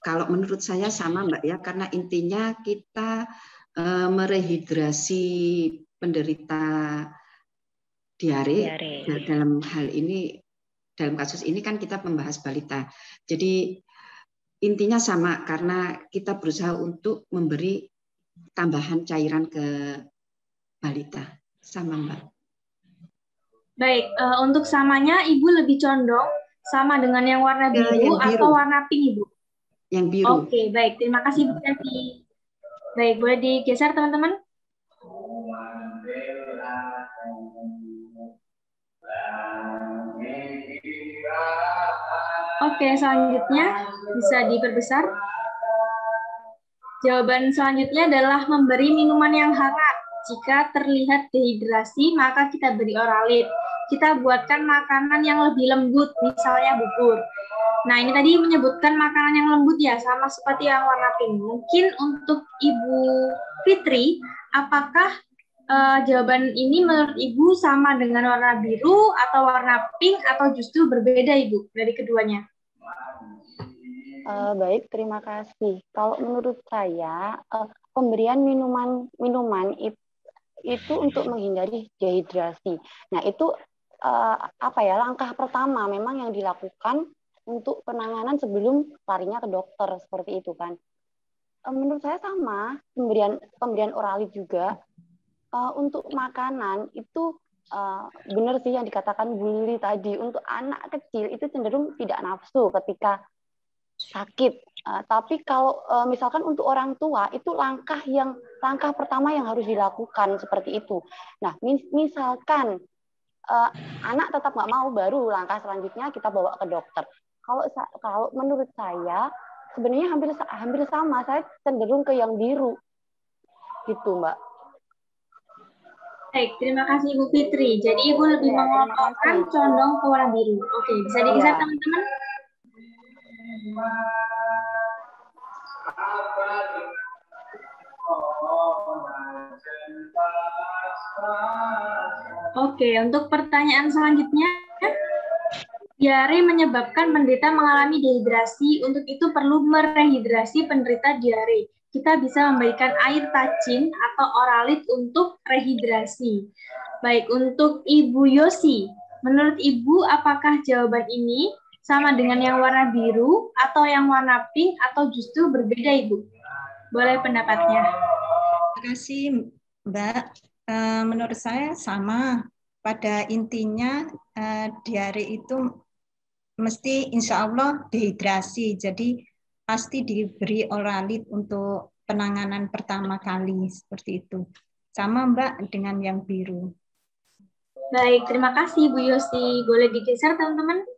Kalau menurut saya sama, Mbak, ya, karena intinya kita merehidrasi penderita diare. Dalam hal ini, dalam kasus ini kan kita membahas balita. Jadi intinya sama, karena kita berusaha untuk memberi tambahan cairan ke balita. Sama, Mbak. Baik, untuk samanya Ibu lebih condong sama dengan yang warna biru, atau warna pink, Ibu? Yang biru. Oke, baik. Terima kasih, Bu Fevi. Baik, boleh digeser, teman-teman? Oke, selanjutnya bisa diperbesar. Jawaban selanjutnya adalah memberi minuman yang hangat. Jika terlihat dehidrasi, maka kita beri oralit. Kita buatkan makanan yang lebih lembut, misalnya bubur. Nah, ini tadi menyebutkan makanan yang lembut ya, sama seperti yang warna pink. Mungkin untuk Ibu Fitri, apakah jawaban ini menurut Ibu sama dengan warna biru atau warna pink, atau justru berbeda, Ibu, dari keduanya? Baik, terima kasih. Kalau menurut saya, pemberian minuman itu untuk menghindari dehidrasi. Nah, itu langkah pertama memang yang dilakukan untuk penanganan sebelum larinya ke dokter, seperti itu kan. Menurut saya sama, pemberian oralit juga. Untuk makanan itu benar sih yang dikatakan Bu Lili tadi, untuk anak kecil itu cenderung tidak nafsu ketika sakit. Tapi kalau misalkan untuk orang tua itu langkah pertama yang harus dilakukan seperti itu. Nah, misalkan anak tetap nggak mau, baru langkah selanjutnya kita bawa ke dokter. Kalau menurut saya sebenarnya hampir sama. Saya cenderung ke yang biru, gitu, Mbak. Baik, terima kasih Ibu Fitri. Jadi Ibu lebih mengelompokkan condong ke warna biru. Oke, bisa digeser teman-teman? Oke, untuk pertanyaan selanjutnya, diare menyebabkan penderita mengalami dehidrasi. Untuk itu perlu merehidrasi penderita diare. Kita bisa memberikan air tacin atau oralit untuk rehidrasi. Baik, untuk Ibu Yosi, menurut Ibu apakah jawaban ini sama dengan yang warna biru atau yang warna pink, atau justru berbeda, Ibu? Boleh pendapatnya. Terima kasih, Mbak. Menurut saya sama. Pada intinya diare itu mesti insya Allah dehidrasi, jadi pasti diberi oralit untuk penanganan pertama kali, seperti itu. Sama Mbak dengan yang biru. Baik, terima kasih Bu Yosi. Boleh digeser teman-teman?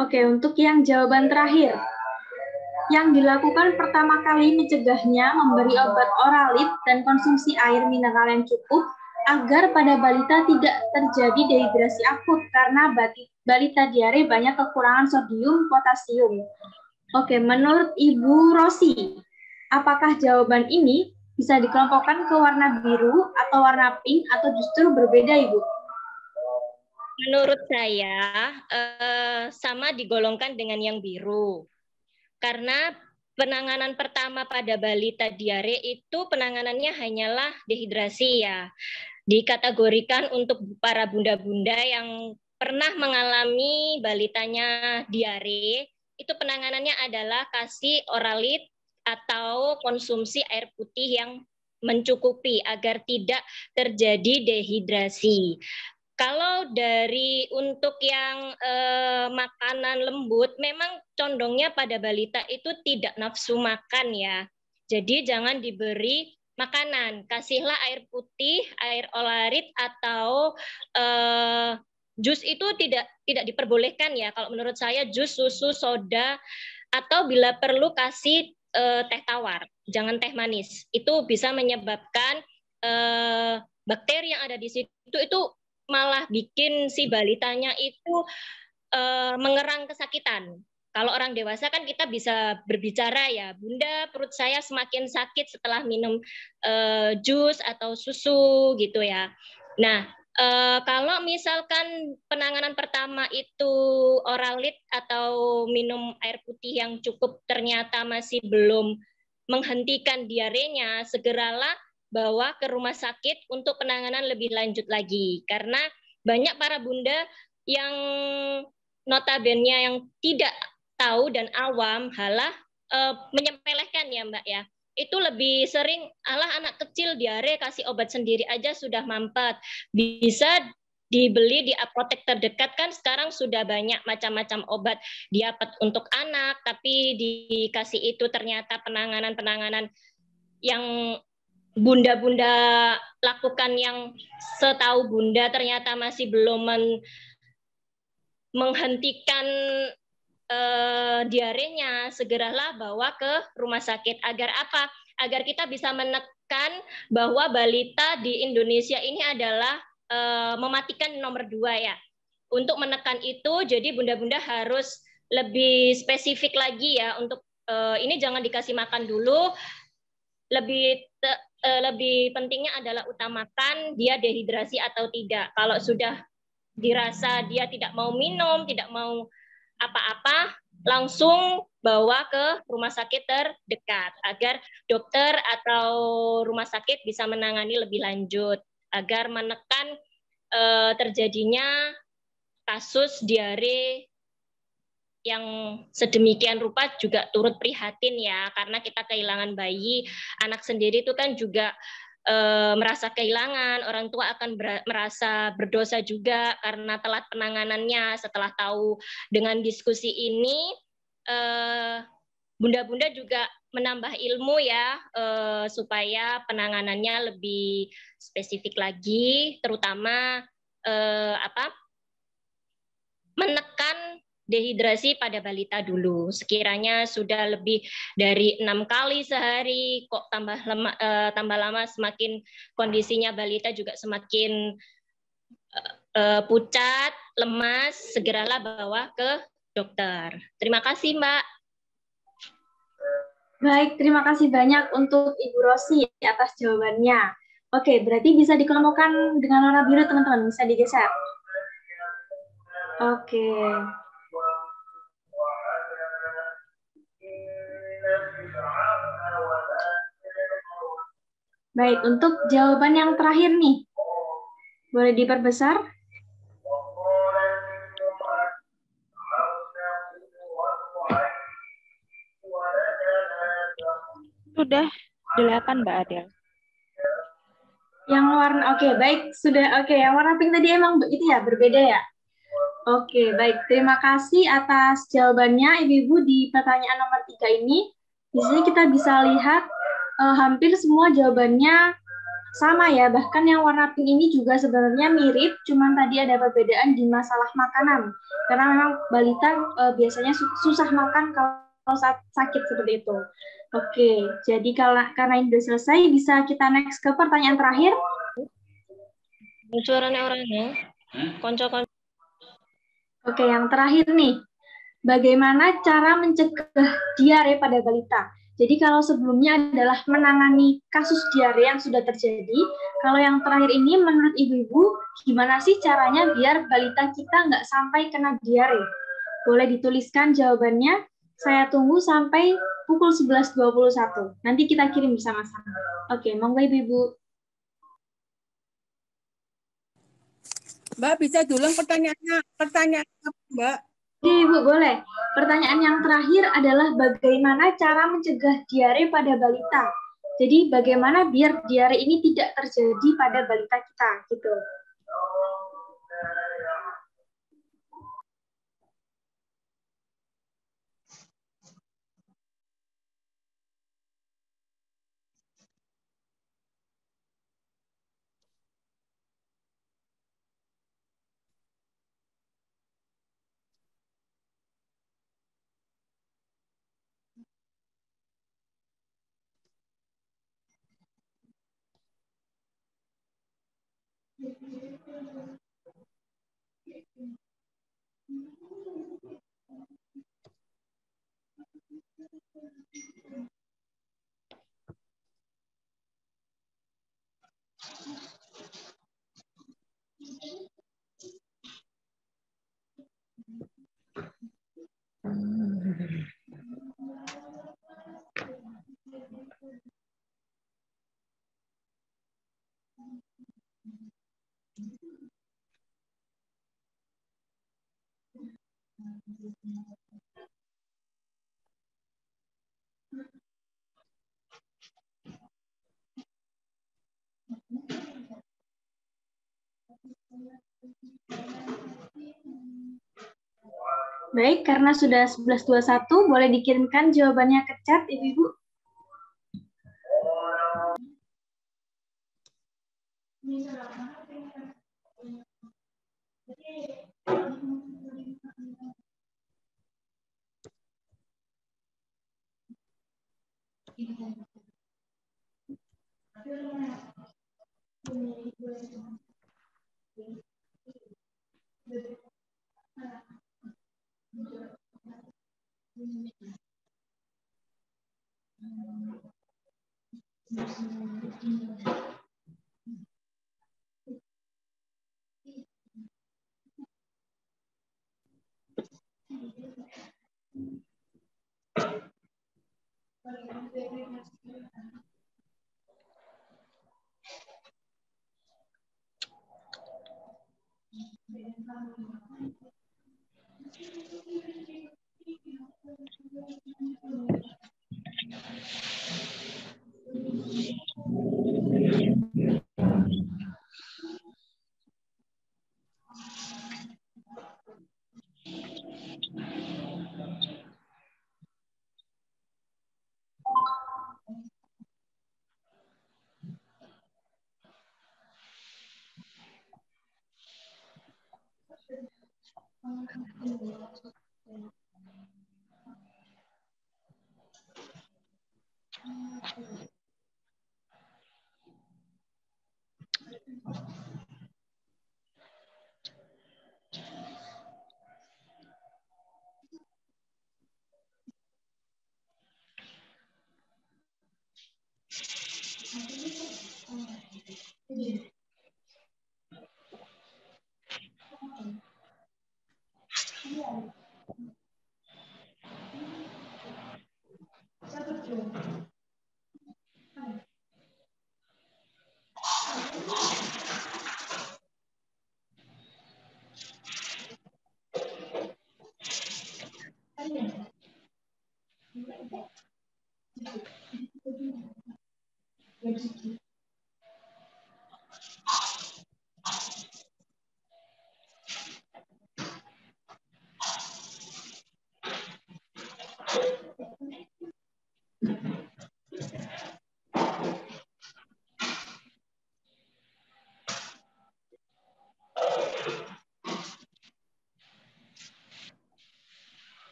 Oke, untuk yang jawaban terakhir. Yang dilakukan pertama kali mencegahnya memberi obat oralit dan konsumsi air mineral yang cukup agar pada balita tidak terjadi dehidrasi akut karena balita diare banyak kekurangan sodium, potasium. Oke, menurut Ibu Rosi, apakah jawaban ini bisa dikelompokkan ke warna biru atau warna pink, atau justru berbeda, Ibu? Menurut saya sama digolongkan dengan yang biru. Karena penanganan pertama pada balita diare itu penanganannya hanyalah dehidrasi ya. Dikategorikan untuk para bunda-bunda yang pernah mengalami balitanya diare, itu penanganannya adalah kasih oralit atau konsumsi air putih yang mencukupi agar tidak terjadi dehidrasi. Kalau dari untuk yang makanan lembut, memang condongnya pada balita itu tidak nafsu makan ya. Jadi jangan diberi makanan, kasihlah air putih, air olarit atau jus itu tidak diperbolehkan ya. Kalau menurut saya jus, susu, soda, atau bila perlu kasih teh tawar, jangan teh manis. Itu bisa menyebabkan bakteri yang ada di situ itu malah bikin si balitanya itu mengerang kesakitan. Kalau orang dewasa kan kita bisa berbicara ya, Bunda perut saya semakin sakit setelah minum jus atau susu gitu ya. Nah, kalau misalkan penanganan pertama itu oralit atau minum air putih yang cukup ternyata masih belum menghentikan diarenya, segeralah bawa ke rumah sakit untuk penanganan lebih lanjut lagi. Karena banyak para bunda yang notabene yang tidak tahu dan awam halah menyepelekan ya Mbak ya. Itu lebih sering, alah anak kecil diare kasih obat sendiri aja sudah mampet. Bisa dibeli di apotek terdekat kan sekarang sudah banyak macam-macam obat diapet untuk anak, tapi dikasih itu ternyata penanganan-penanganan yang bunda-bunda lakukan yang setahu bunda ternyata masih belum menghentikan diarenya, segeralah bawa ke rumah sakit. Agar apa? Agar kita bisa menekan bahwa balita di Indonesia ini adalah mematikan nomor 2 ya. Untuk menekan itu, jadi bunda-bunda harus lebih spesifik lagi ya. Untuk ini jangan dikasih makan dulu. Lebih pentingnya adalah utamakan dia dehidrasi atau tidak. Kalau sudah dirasa dia tidak mau minum, tidak mau apa-apa, langsung bawa ke rumah sakit terdekat agar dokter atau rumah sakit bisa menangani lebih lanjut agar menekan terjadinya kasus diare yang sedemikian rupa. Juga turut prihatin ya, karena kita kehilangan bayi, anak sendiri itu kan juga merasa kehilangan, orang tua akan merasa berdosa juga karena telat penanganannya. Setelah tahu dengan diskusi ini, bunda-bunda juga menambah ilmu ya, supaya penanganannya lebih spesifik lagi, terutama menekan dehidrasi pada balita dulu. Sekiranya sudah lebih dari 6 kali sehari, kok tambah lama semakin kondisinya balita juga semakin pucat, lemas, segeralah bawa ke dokter. Terima kasih Mbak. Baik, terima kasih banyak untuk Ibu Rosi atas jawabannya. Oke, berarti bisa dikelompokkan dengan warna biru teman-teman, bisa digeser. Oke. Baik, untuk jawaban yang terakhir nih, boleh diperbesar? Sudah 8 Mbak Adel. Yang warna, oke, baik, sudah, oke, yang warna pink tadi emang itu ya, berbeda ya? Oke, baik, terima kasih atas jawabannya Ibu-Ibu di pertanyaan nomor 3 ini. Di sini kita bisa lihat hampir semua jawabannya sama ya, bahkan yang warna pink ini juga sebenarnya mirip, cuman tadi ada perbedaan di masalah makanan. Karena memang balita biasanya susah makan kalau saat sakit seperti itu. Oke, jadi karena ini sudah selesai, bisa kita next ke pertanyaan terakhir. Suaranya orangnya, konco-konco. Oke, yang terakhir nih, bagaimana cara mencegah diare pada balita? Jadi kalau sebelumnya adalah menangani kasus diare yang sudah terjadi, kalau yang terakhir ini menurut ibu-ibu, gimana sih caranya biar balita kita nggak sampai kena diare? Boleh dituliskan jawabannya, saya tunggu sampai pukul 11.21. Nanti kita kirim bersama-sama. Oke, monggo ibu-ibu. Mbak, bisa diulang pertanyaannya apa, Mbak? Oke, Ibu, boleh. Pertanyaan yang terakhir adalah bagaimana cara mencegah diare pada balita? Jadi bagaimana biar diare ini tidak terjadi pada balita kita, gitu. Baik, karena sudah 11.21, boleh dikirimkan jawabannya ke chat, Ibu-Ibu.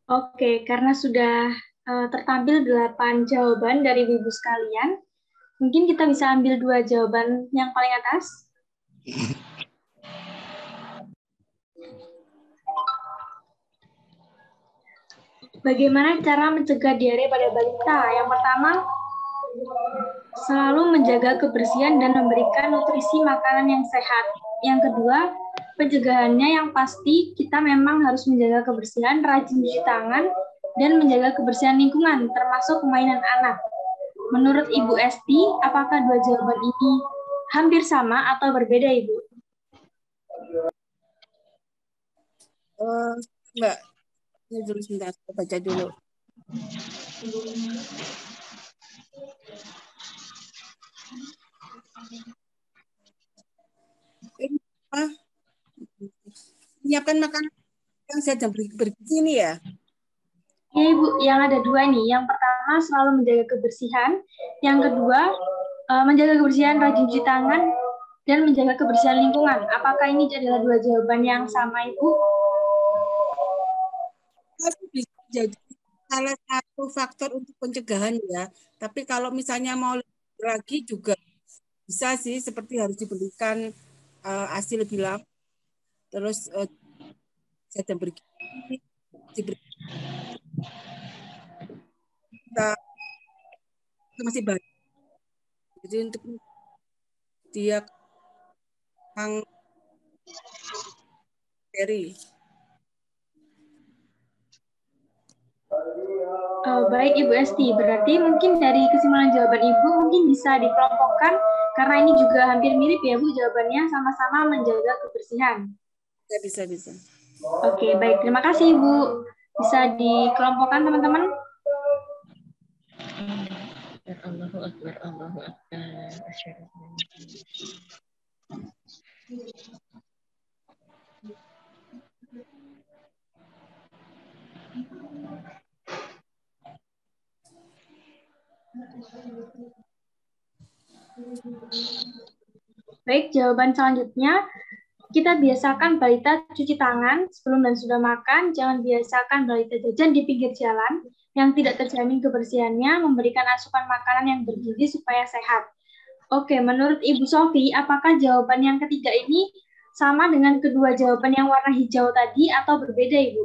Oke, karena sudah tertampil 8 jawaban dari Ibu sekalian, mungkin kita bisa ambil 2 jawaban yang paling atas. Bagaimana cara mencegah diare pada balita? Yang pertama, selalu menjaga kebersihan dan memberikan nutrisi makanan yang sehat. Yang kedua, pencegahannya yang pasti kita memang harus menjaga kebersihan, rajin cuci tangan, dan menjaga kebersihan lingkungan, termasuk mainan anak. Menurut Ibu Esti, apakah 2 jawaban ini hampir sama atau berbeda, Ibu? Mbak, ini dulu sebentar, saya baca dulu. Ini apa? Menyiapkan makanan yang sehat dan bergizi ini ya? Ya, Ibu, yang ada 2 nih. Yang pertama, selalu menjaga kebersihan. Yang kedua, menjaga kebersihan, rajin cuci tangan, dan menjaga kebersihan lingkungan. Apakah ini adalah 2 jawaban yang sama, Ibu? Bisa jadi salah satu faktor untuk pencegahan ya. Tapi kalau misalnya mau lagi juga bisa sih, seperti harus diberikan ASI lebih lama. Terus sehat dan bergizi diberikan. Kita masih banyak. Jadi untuk dia Kang Ferry. Baik Ibu Esti, berarti mungkin dari kesimpulan jawaban Ibu mungkin bisa dikelompokkan karena ini juga hampir mirip ya Bu jawabannya, sama-sama menjaga kebersihan. Ya, bisa. Oke, baik. Terima kasih Ibu. Bisa dikelompokkan teman-teman. Allahu Akbar, Allahu Akbar. Baik, jawaban selanjutnya, kita biasakan balita cuci tangan sebelum dan sudah makan, jangan biasakan balita jajan di pinggir jalan yang tidak terjamin kebersihannya, memberikan asupan makanan yang bergizi supaya sehat. Oke, menurut Ibu Sofi, apakah jawaban yang ketiga ini sama dengan kedua jawaban yang warna hijau tadi atau berbeda, Ibu?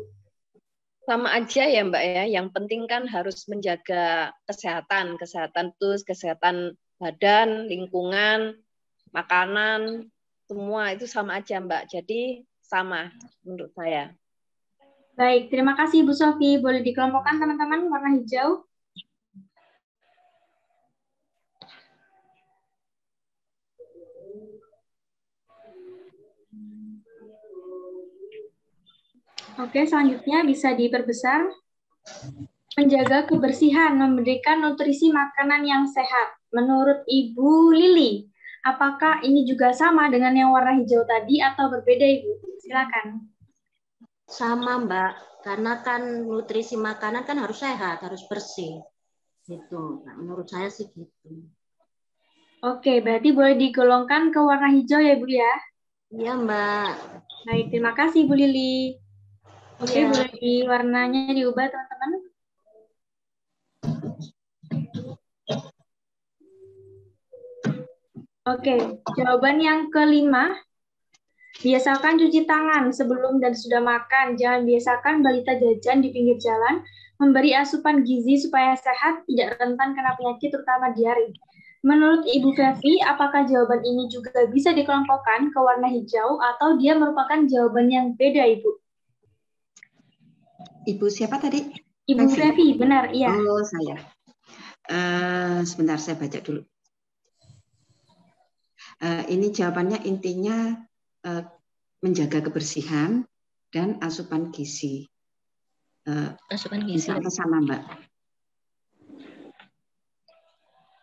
Sama aja ya Mbak ya, yang penting kan harus menjaga kesehatan itu kesehatan badan, lingkungan, makanan, semua itu sama aja Mbak. Jadi sama menurut saya. Baik, terima kasih Ibu Sofi. Boleh dikelompokkan teman-teman warna hijau? Oke, selanjutnya bisa diperbesar. Menjaga kebersihan, memberikan nutrisi makanan yang sehat. Menurut Ibu Lili, apakah ini juga sama dengan yang warna hijau tadi atau berbeda, Ibu? Silakan. Sama, Mbak. Karena kan nutrisi makanan kan harus sehat, harus bersih. Gitu. Nah, menurut saya sih gitu. Oke, berarti boleh digolongkan ke warna hijau ya, Bu ya? Iya, Mbak. Baik, terima kasih Bu Lili. Oke, Ya. boleh di warnanya diubah, teman-teman. Oke, jawaban yang kelima. Biasakan cuci tangan sebelum dan sudah makan. Jangan biasakan balita jajan di pinggir jalan. Memberi asupan gizi supaya sehat, tidak rentan kena penyakit, terutama diare. Menurut Ibu Fevi, apakah jawaban ini juga bisa dikelompokkan ke warna hijau atau dia merupakan jawaban yang beda, Ibu? Ibu siapa tadi? Ibu Fevi, benar, iya. Oh, saya. Sebentar, saya baca dulu. Ini jawabannya intinya menjaga kebersihan dan asupan gizi. Asupan gizi. Sama, Mbak.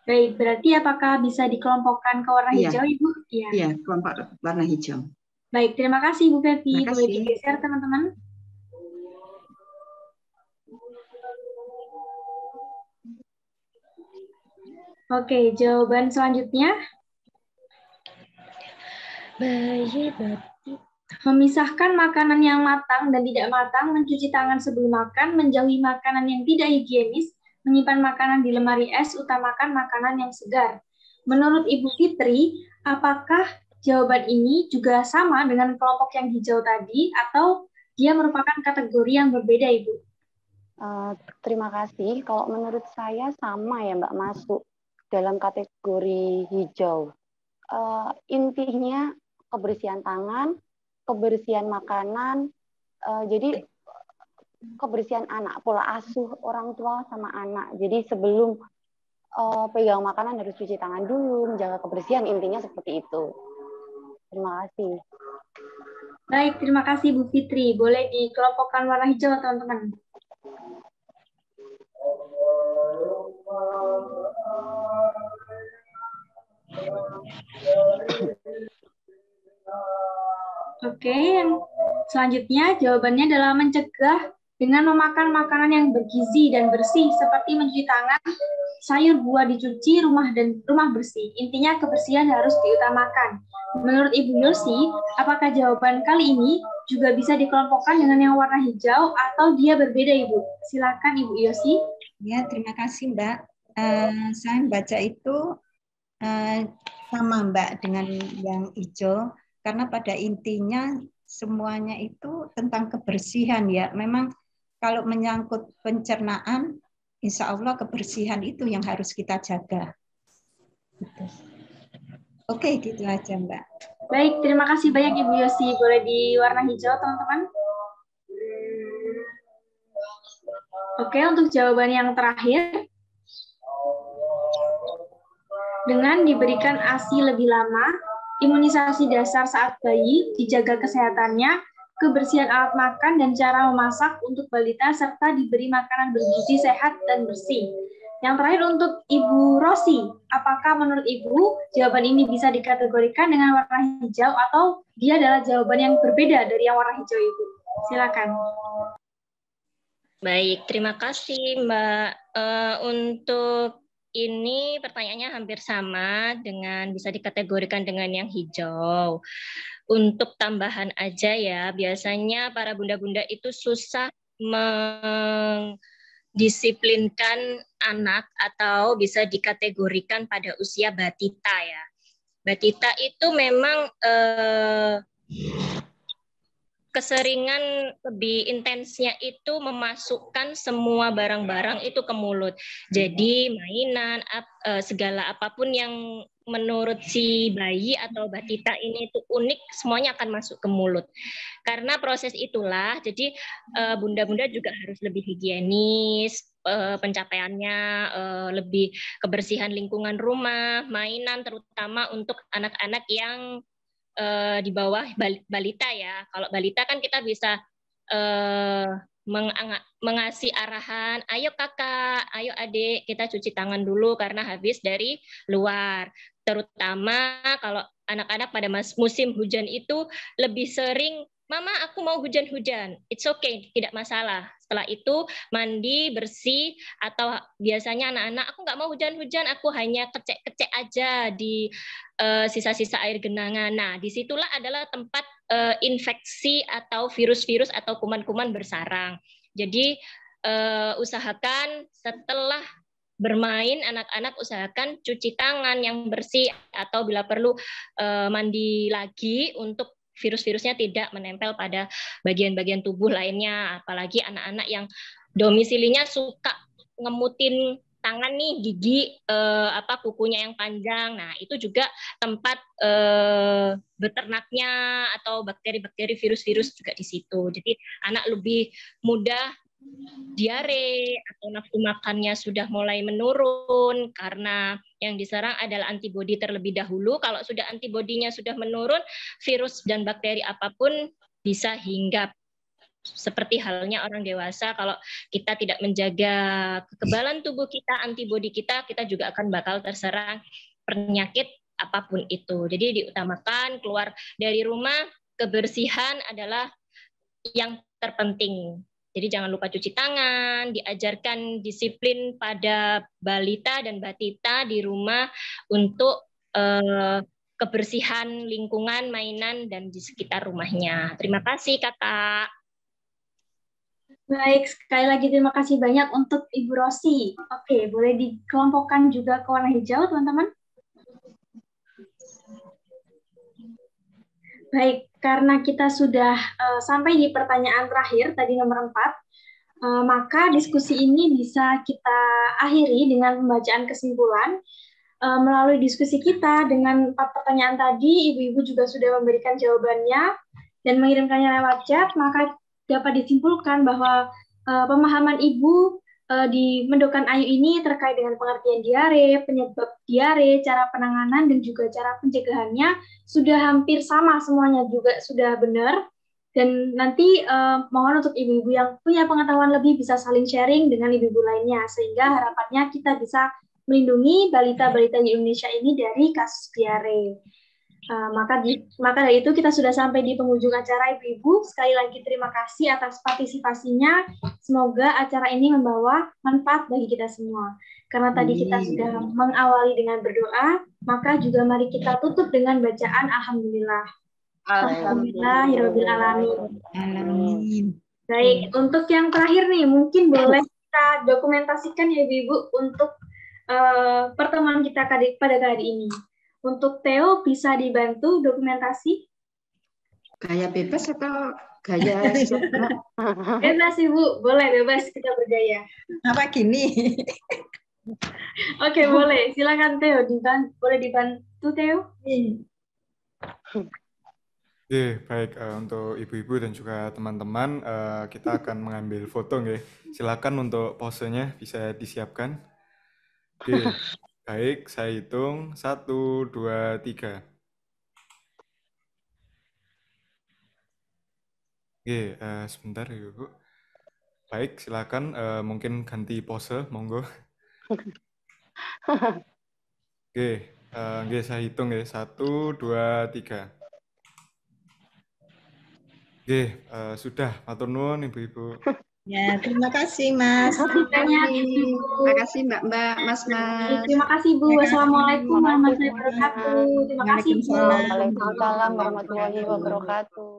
Baik, berarti apakah bisa dikelompokkan ke warna hijau, Ibu? Iya. Iya, kelompok warna hijau. Baik, terima kasih Ibu Fevi. Boleh digeser, teman-teman? Oke, jawaban selanjutnya. Bayi berarti memisahkan makanan yang matang dan tidak matang, mencuci tangan sebelum makan, menjauhi makanan yang tidak higienis, menyimpan makanan di lemari es, utamakan makanan yang segar. Menurut Ibu Fitri, apakah jawaban ini juga sama dengan kelompok yang hijau tadi atau dia merupakan kategori yang berbeda, Ibu? Terima kasih. Kalau menurut saya sama ya, Mbak, masuk dalam kategori hijau. Intinya kebersihan tangan, kebersihan makanan, jadi kebersihan anak, pola asuh orang tua sama anak. Jadi sebelum pegang makanan harus cuci tangan dulu, menjaga kebersihan, intinya seperti itu. Terima kasih. Baik, terima kasih Bu Fitri. Boleh dikelompokkan warna hijau, teman-teman. Oke, yang selanjutnya jawabannya adalah mencegah dengan memakan makanan yang bergizi dan bersih seperti mencuci tangan, sayur buah dicuci, rumah bersih. Intinya kebersihan harus diutamakan. Menurut Ibu Yosi, apakah jawaban kali ini juga bisa dikelompokkan dengan yang warna hijau atau dia berbeda, Ibu? Silakan Ibu Yosi. Ya, terima kasih Mbak. Saya baca itu sama Mbak dengan yang hijau. Karena pada intinya semuanya itu tentang kebersihan ya. Memang kalau menyangkut pencernaan, insya Allah kebersihan itu yang harus kita jaga. Oke, gitu aja Mbak. Baik, terima kasih banyak Ibu Yosi. Boleh di warna hijau, teman-teman. Oke, untuk jawaban yang terakhir. Dengan diberikan ASI lebih lama, imunisasi dasar saat bayi, dijaga kesehatannya, kebersihan alat makan, dan cara memasak untuk balita, serta diberi makanan bergizi, sehat, dan bersih. Yang terakhir untuk Ibu Rosi, apakah menurut Ibu jawaban ini bisa dikategorikan dengan warna hijau atau dia adalah jawaban yang berbeda dari yang warna hijau, Ibu? Silakan. Baik, terima kasih Mbak. Untuk ini pertanyaannya hampir sama dengan bisa dikategorikan dengan yang hijau. Untuk tambahan aja ya, biasanya para bunda-bunda itu susah mendisiplinkan anak atau bisa dikategorikan pada usia batita ya. Batita itu memang keseringan lebih intensnya itu memasukkan semua barang-barang itu ke mulut. Jadi mainan, segala apapun yang menurut si bayi atau batita ini itu unik, semuanya akan masuk ke mulut. Karena proses itulah, jadi bunda-bunda juga harus lebih higienis, pencapaiannya lebih kebersihan lingkungan rumah, mainan terutama untuk anak-anak yang di bawah balita ya. Kalau balita kan kita bisa mengasih arahan, ayo kakak, ayo adik, kita cuci tangan dulu karena habis dari luar. Terutama kalau anak-anak pada musim hujan itu lebih sering, Mama aku mau hujan-hujan, it's okay, tidak masalah. Setelah itu mandi, bersih, atau biasanya anak-anak, aku nggak mau hujan-hujan, aku hanya kecek-kecek aja di sisa-sisa air genangan. Nah, disitulah adalah tempat infeksi atau virus-virus atau kuman-kuman bersarang. Jadi usahakan setelah bermain, anak-anak usahakan cuci tangan yang bersih atau bila perlu mandi lagi untuk virus-virusnya tidak menempel pada bagian-bagian tubuh lainnya. Apalagi anak-anak yang domisilinya suka ngemutin tangan nih, gigi kukunya yang panjang. Nah, itu juga tempat beternaknya atau bakteri-bakteri virus-virus juga di situ. Jadi anak lebih mudah diare atau nafsu makannya sudah mulai menurun karena yang diserang adalah antibodi terlebih dahulu. Kalau sudah antibodinya sudah menurun, virus dan bakteri apapun bisa hinggap. Seperti halnya orang dewasa, kalau kita tidak menjaga kekebalan tubuh kita, antibodi kita juga akan bakal terserang penyakit apapun itu. Jadi diutamakan keluar dari rumah, kebersihan adalah yang terpenting. Jadi jangan lupa cuci tangan, diajarkan disiplin pada balita dan batita di rumah untuk kebersihan lingkungan, mainan, dan di sekitar rumahnya. Terima kasih, Kakak. Baik, sekali lagi terima kasih banyak untuk Ibu Rosi. Oke, boleh dikelompokkan juga ke warna hijau, teman-teman? Baik, karena kita sudah sampai di pertanyaan terakhir, tadi nomor 4, maka diskusi ini bisa kita akhiri dengan pembacaan kesimpulan. Melalui diskusi kita dengan 4 pertanyaan tadi, ibu-ibu juga sudah memberikan jawabannya dan mengirimkannya lewat chat, maka dapat disimpulkan bahwa pemahaman ibu di Mendokan Ayu ini terkait dengan pengertian diare, penyebab diare, cara penanganan, dan juga cara pencegahannya sudah hampir sama semuanya, juga sudah benar. Dan nanti mohon untuk ibu-ibu yang punya pengetahuan lebih bisa saling sharing dengan ibu-ibu lainnya, sehingga harapannya kita bisa melindungi balita-balita di Indonesia ini dari kasus diare. Maka dari itu kita sudah sampai di penghujung acara, ibu-ibu. Sekali lagi terima kasih atas partisipasinya. Semoga acara ini membawa manfaat bagi kita semua. Karena tadi kita sudah mengawali dengan berdoa, maka juga mari kita tutup dengan bacaan Alhamdulillah. Alhamdulillahirabbil alamin. Baik, untuk yang terakhir nih, mungkin boleh kita dokumentasikan ya ibu-ibu untuk pertemuan kita pada kali ini. Untuk Theo, bisa dibantu dokumentasi? Gaya bebas atau gaya bebas, Ibu. Boleh, bebas kita bergaya. Apa gini? Oke, boleh. Silakan Theo. Boleh dibantu, Theo? Oke, baik. Untuk ibu-ibu dan juga teman-teman, kita akan mengambil foto. Silakan untuk posenya bisa disiapkan. Oke. Baik, saya hitung 1, 2, 3. Oke, sebentar ya Bu. Baik, silakan mungkin ganti pose, monggo. Oke, saya hitung ya 1, 2, 3. Oke, sudah. Matur nuwun Ibu-ibu. Ya, terima kasih Mas. Terima kasih Mbak, Mas. Terima kasih Bu. Wassalamualaikum warahmatullahi wabarakatuh. Terima kasih Bu. Waalaikumsalam warahmatullahi wabarakatuh.